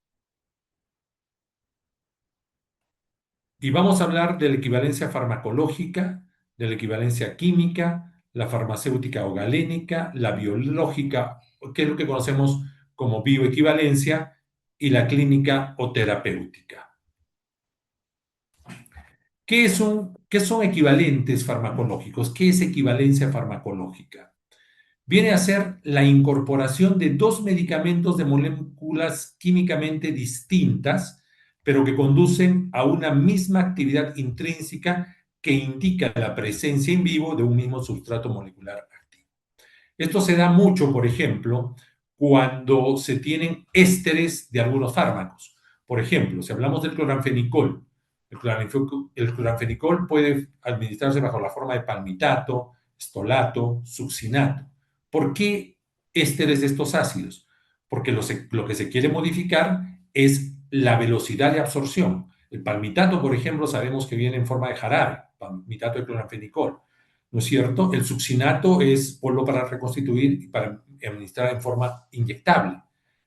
Y vamos a hablar de la equivalencia farmacológica, de la equivalencia química, la farmacéutica o galénica, la biológica, que es lo que conocemos como bioequivalencia, y la clínica o terapéutica. ¿Qué son equivalentes farmacológicos? ¿Qué es equivalencia farmacológica? Viene a ser la incorporación de dos medicamentos de moléculas químicamente distintas, pero que conducen a una misma actividad intrínseca que indica la presencia en vivo de un mismo sustrato molecular activo. Esto se da mucho, por ejemplo, cuando se tienen ésteres de algunos fármacos. Por ejemplo, si hablamos del cloranfenicol, el cloranfenicol puede administrarse bajo la forma de palmitato, estolato, succinato. ¿Por qué ésteres de estos ácidos? Porque lo que se quiere modificar es la velocidad de absorción. El palmitato, por ejemplo, sabemos que viene en forma de jarabe, palmitato de cloranfenicol, ¿no es cierto? El succinato es polvo para reconstituir y para administrar en forma inyectable.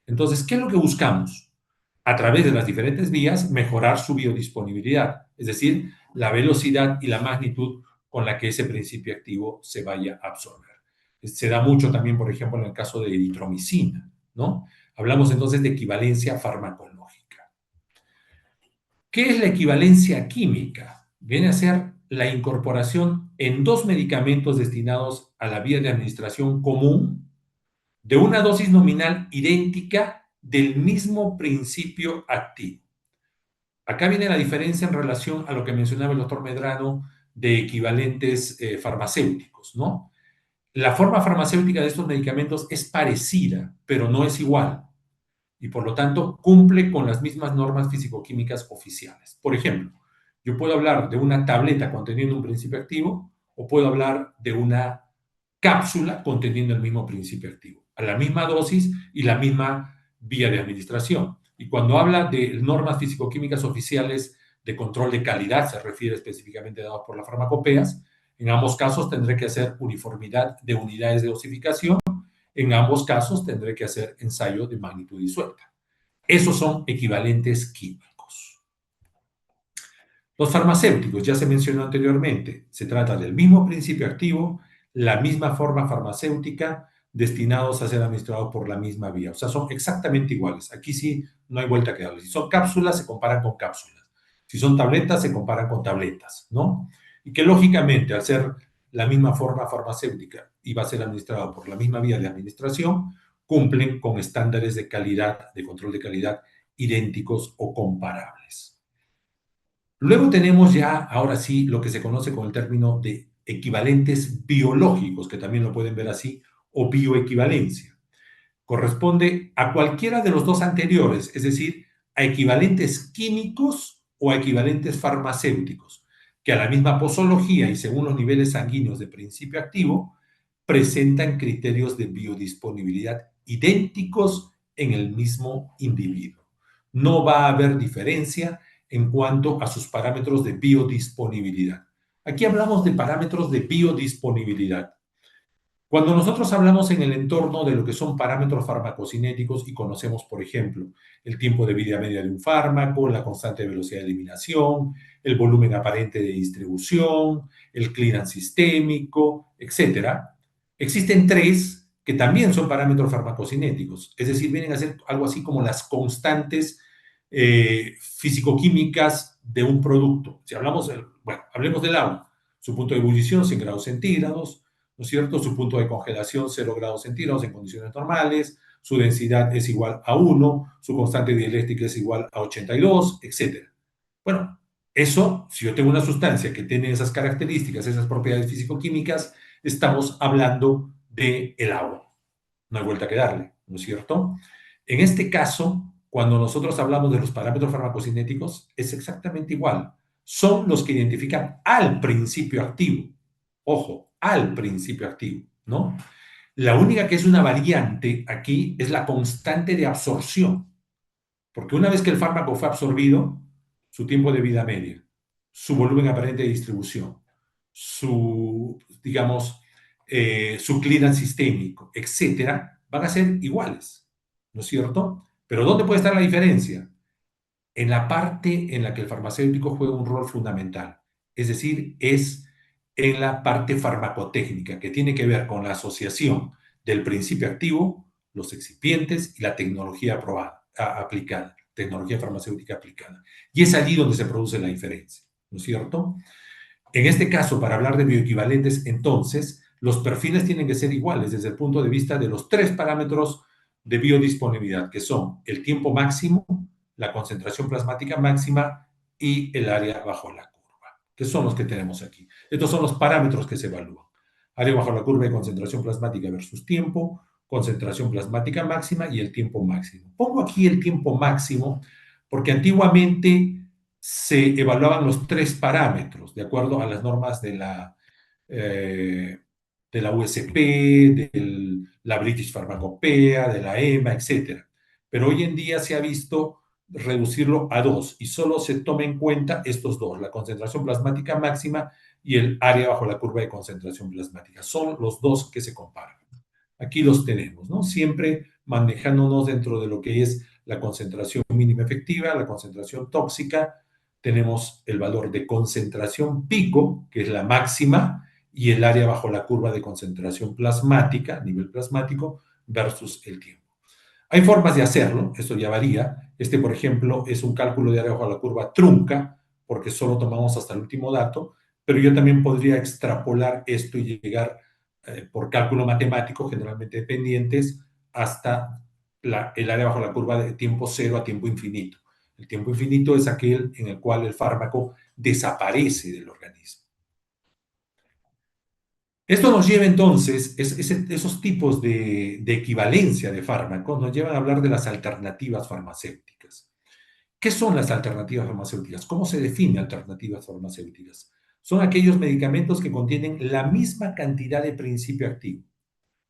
Entonces, ¿qué es lo que buscamos? A través de las diferentes vías, mejorar su biodisponibilidad, es decir, la velocidad y la magnitud con la que ese principio activo se vaya a absorber. Se da mucho también, por ejemplo, en el caso de eritromicina, ¿no? Hablamos entonces de equivalencia farmacológica. ¿Qué es la equivalencia química? Viene a ser la incorporación en dos medicamentos destinados a la vía de administración común de una dosis nominal idéntica del mismo principio activo. Acá viene la diferencia en relación a lo que mencionaba el doctor Medrano de equivalentes farmacéuticos, ¿no? La forma farmacéutica de estos medicamentos es parecida, pero no es igual, y por lo tanto cumple con las mismas normas físico-químicas oficiales. Por ejemplo, yo puedo hablar de una tableta conteniendo un principio activo o puedo hablar de una cápsula conteniendo el mismo principio activo, a la misma dosis y la misma vía de administración. Y cuando habla de normas físico-químicas oficiales de control de calidad, se refiere específicamente dados por las farmacopeas, en ambos casos tendré que hacer uniformidad de unidades de dosificación, en ambos casos tendré que hacer ensayo de magnitud disuelta. Esos son equivalentes químicos. Los farmacéuticos, ya se mencionó anteriormente, se trata del mismo principio activo, la misma forma farmacéutica, destinados a ser administrados por la misma vía. O sea, son exactamente iguales. Aquí sí no hay vuelta que darle. Si son cápsulas, se comparan con cápsulas. Si son tabletas, se comparan con tabletas, ¿no? Y que lógicamente, al ser la misma forma farmacéutica y va a ser administrado por la misma vía de administración, cumplen con estándares de calidad, de control de calidad, idénticos o comparables. Luego tenemos ya, ahora sí, lo que se conoce con el término de equivalentes biológicos, que también lo pueden ver así, o bioequivalencia. Corresponde a cualquiera de los dos anteriores, es decir, a equivalentes químicos o a equivalentes farmacéuticos, que a la misma posología y según los niveles sanguíneos de principio activo, presentan criterios de biodisponibilidad idénticos en el mismo individuo. No va a haber diferencia en cuanto a sus parámetros de biodisponibilidad. Aquí hablamos de parámetros de biodisponibilidad. Cuando nosotros hablamos en el entorno de lo que son parámetros farmacocinéticos y conocemos, por ejemplo, el tiempo de vida media de un fármaco, la constante velocidad de eliminación, el volumen aparente de distribución, el clearance sistémico, etc., existen tres que también son parámetros farmacocinéticos, es decir, vienen a ser algo así como las constantes físico-químicas de un producto. Si hablamos, hablemos del agua, su punto de ebullición 100 grados centígrados, ¿no es cierto? Su punto de congelación 0 grados centígrados en condiciones normales, su densidad es igual a 1, su constante dieléctrica es igual a 82, etc. Bueno, eso, si yo tengo una sustancia que tiene esas características, esas propiedades físico-químicas, estamos hablando del agua. No hay vuelta que darle, ¿no es cierto? En este caso, cuando nosotros hablamos de los parámetros farmacocinéticos, es exactamente igual. Son los que identifican al principio activo. Ojo, al principio activo, ¿no? La única que es una variante aquí es la constante de absorción. Porque una vez que el fármaco fue absorbido, su tiempo de vida media, su volumen aparente de distribución, su, digamos, su clearance sistémico, etcétera, van a ser iguales, ¿no es cierto? Pero ¿dónde puede estar la diferencia? En la parte en la que el farmacéutico juega un rol fundamental, es decir, es en la parte farmacotécnica, que tiene que ver con la asociación del principio activo, los excipientes y la tecnología aplicada, tecnología farmacéutica aplicada. Y es allí donde se produce la diferencia, ¿no es cierto? En este caso, para hablar de bioequivalentes, entonces, los perfiles tienen que ser iguales desde el punto de vista de los tres parámetros de biodisponibilidad, que son el tiempo máximo, la concentración plasmática máxima y el área bajo la curva, que son los que tenemos aquí. Estos son los parámetros que se evalúan. Área bajo la curva de concentración plasmática versus tiempo, concentración plasmática máxima y el tiempo máximo. Pongo aquí el tiempo máximo porque antiguamente se evaluaban los tres parámetros de acuerdo a las normas de la USP, de la British Pharmacopoeia, de la EMA, etc. Pero hoy en día se ha visto reducirlo a dos y solo se toma en cuenta estos dos, la concentración plasmática máxima y el área bajo la curva de concentración plasmática. Son los dos que se comparan. Aquí los tenemos, ¿no? Siempre manejándonos dentro de lo que es la concentración mínima efectiva, la concentración tóxica. Tenemos el valor de concentración pico, que es la máxima, y el área bajo la curva de concentración plasmática, nivel plasmático, versus el tiempo. Hay formas de hacerlo, esto ya varía. Por ejemplo, es un cálculo de área bajo la curva trunca, porque solo tomamos hasta el último dato, pero yo también podría extrapolar esto y llegar por cálculo matemático, generalmente dependientes, hasta el área bajo la curva de tiempo cero a tiempo infinito. El tiempo infinito es aquel en el cual el fármaco desaparece del organismo. Esto nos lleva entonces, esos tipos de equivalencia de fármacos nos llevan a hablar de las alternativas farmacéuticas. ¿Qué son las alternativas farmacéuticas? ¿Cómo se define alternativas farmacéuticas? Son aquellos medicamentos que contienen la misma cantidad de principio activo,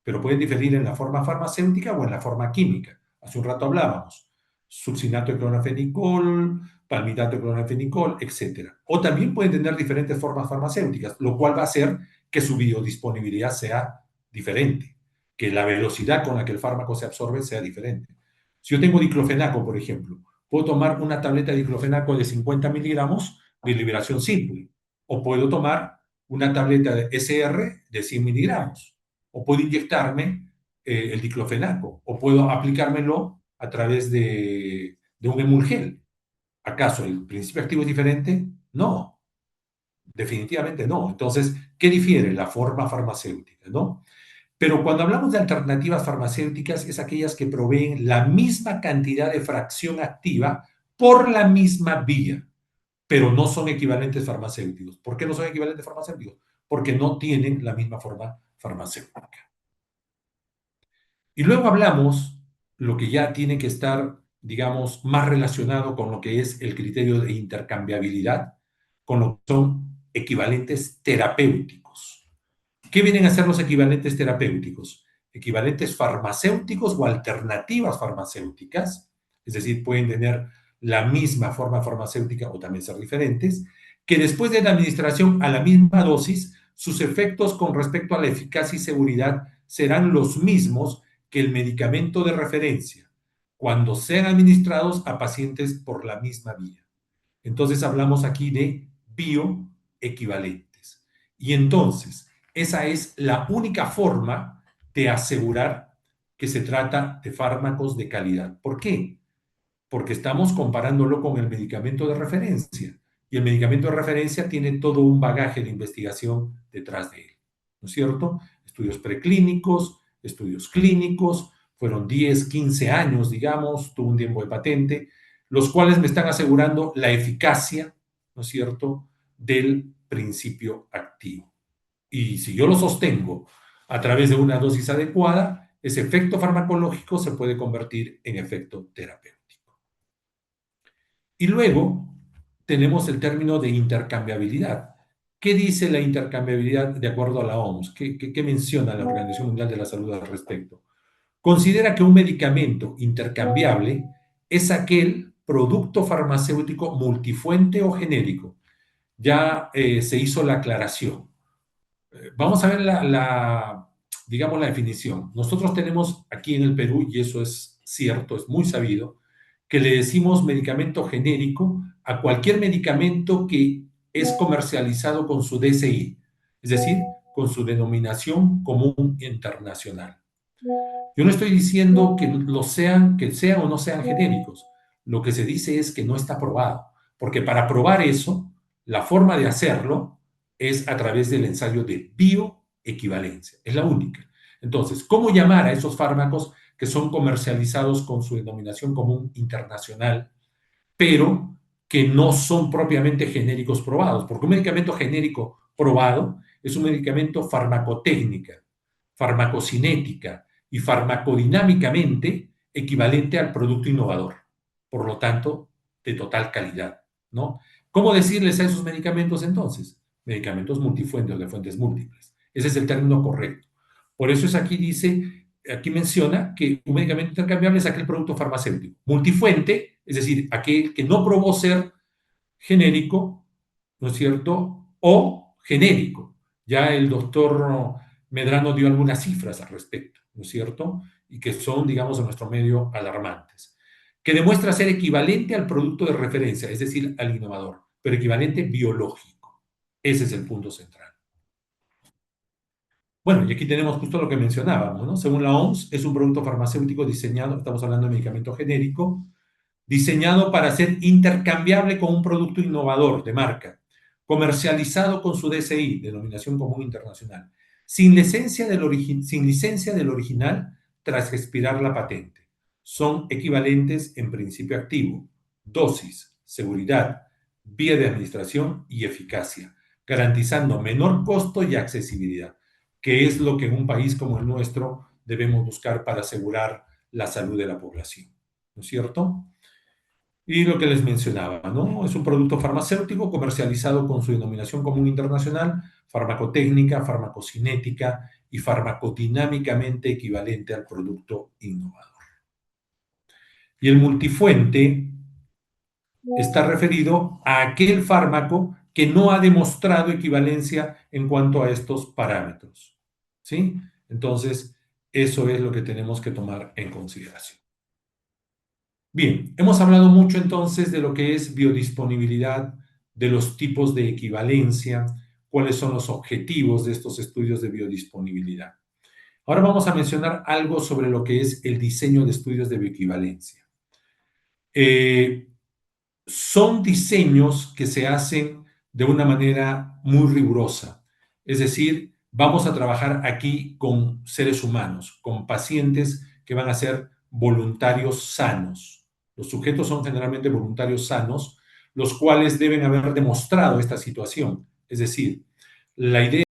pero pueden diferir en la forma farmacéutica o en la forma química. Hace un rato hablábamos, succinato de clorfenicol, palmitato de clorfenicol, etc. O también pueden tener diferentes formas farmacéuticas, lo cual va a hacer que su biodisponibilidad sea diferente, que la velocidad con la que el fármaco se absorbe sea diferente. Si yo tengo diclofenaco, por ejemplo, puedo tomar una tableta de diclofenaco de 50 miligramos de liberación simple, o puedo tomar una tableta de SR de 100 miligramos, o puedo inyectarme el diclofenaco, o puedo aplicármelo a través de un emulgel. ¿Acaso el principio activo es diferente? No. Definitivamente no. Entonces, ¿qué difiere? La forma farmacéutica, ¿no? Pero cuando hablamos de alternativas farmacéuticas, es aquellas que proveen la misma cantidad de fracción activa por la misma vía, pero no son equivalentes farmacéuticos. ¿Por qué no son equivalentes farmacéuticos? Porque no tienen la misma forma farmacéutica. Y luego hablamos lo que ya tiene que estar, digamos, más relacionado con lo que es el criterio de intercambiabilidad, con lo que son equivalentes terapéuticos. ¿Qué vienen a ser los equivalentes terapéuticos? Equivalentes farmacéuticos o alternativas farmacéuticas, es decir, pueden tener la misma forma farmacéutica o también ser diferentes, que después de la administración a la misma dosis, sus efectos con respecto a la eficacia y seguridad serán los mismos que el medicamento de referencia, cuando sean administrados a pacientes por la misma vía. Entonces hablamos aquí de bioequivalentes. Y entonces, esa es la única forma de asegurar que se trata de fármacos de calidad. ¿Por qué? Porque estamos comparándolo con el medicamento de referencia. Y el medicamento de referencia tiene todo un bagaje de investigación detrás de él. ¿No es cierto? Estudios preclínicos, estudios clínicos, fueron 10, 15 años, digamos, tuvo un tiempo de patente, los cuales me están asegurando la eficacia, ¿no es cierto?, del principio activo. Y si yo lo sostengo a través de una dosis adecuada, ese efecto farmacológico se puede convertir en efecto terapéutico. Y luego tenemos el término de intercambiabilidad. ¿Qué dice la intercambiabilidad de acuerdo a la OMS? ¿Qué menciona la Organización Mundial de la Salud al respecto? Considera que un medicamento intercambiable es aquel producto farmacéutico multifuente o genérico. Ya se hizo la aclaración. Vamos a ver digamos, la definición. Nosotros tenemos aquí en el Perú, y eso es cierto, es muy sabido, que le decimos medicamento genérico a cualquier medicamento que es comercializado con su DCI, es decir, con su denominación común internacional. Yo no estoy diciendo que sean o no sean genéricos. Lo que se dice es que no está aprobado, porque para probar eso, la forma de hacerlo es a través del ensayo de bioequivalencia. Es la única. Entonces, ¿cómo llamar a esos fármacos que son comercializados con su denominación común internacional, pero que no son propiamente genéricos probados? Porque un medicamento genérico probado es un medicamento farmacotécnica, farmacocinética y farmacodinámicamente equivalente al producto innovador, por lo tanto, de total calidad, ¿no? ¿Cómo decirles a esos medicamentos entonces? Medicamentos multifuentes o de fuentes múltiples. Ese es el término correcto. Por eso aquí menciona que un medicamento intercambiable es aquel producto farmacéutico. Multifuente, es decir, aquel que no probó ser genérico, ¿no es cierto? O genérico. Ya el doctor Medrano dio algunas cifras al respecto, ¿no es cierto? Y que son, digamos, en nuestro medio alarmantes. Que demuestra ser equivalente al producto de referencia, es decir, al innovador, pero equivalente biológico. Ese es el punto central. Bueno, y aquí tenemos justo lo que mencionábamos, ¿no? Según la OMS, es un producto farmacéutico diseñado, estamos hablando de medicamento genérico, diseñado para ser intercambiable con un producto innovador de marca, comercializado con su DCI, denominación común internacional, sin licencia del original tras expirar la patente. Son equivalentes en principio activo, dosis, seguridad, vía de administración y eficacia, garantizando menor costo y accesibilidad, que es lo que en un país como el nuestro debemos buscar para asegurar la salud de la población, ¿no es cierto? Y lo que les mencionaba, ¿no? Es un producto farmacéutico comercializado con su denominación común internacional, farmacotécnica, farmacocinética y farmacodinámicamente equivalente al producto innovador. Y el multifuente está referido a aquel fármaco que no ha demostrado equivalencia en cuanto a estos parámetros, ¿sí? Entonces, eso es lo que tenemos que tomar en consideración. Bien, hemos hablado mucho entonces de lo que es biodisponibilidad, de los tipos de equivalencia, cuáles son los objetivos de estos estudios de biodisponibilidad. Ahora vamos a mencionar algo sobre lo que es el diseño de estudios de bioequivalencia. Son diseños que se hacen de una manera muy rigurosa, es decir, vamos a trabajar aquí con seres humanos, con pacientes que van a ser voluntarios sanos. Los sujetos son generalmente voluntarios sanos, los cuales deben haber demostrado esta situación. Es decir, la idea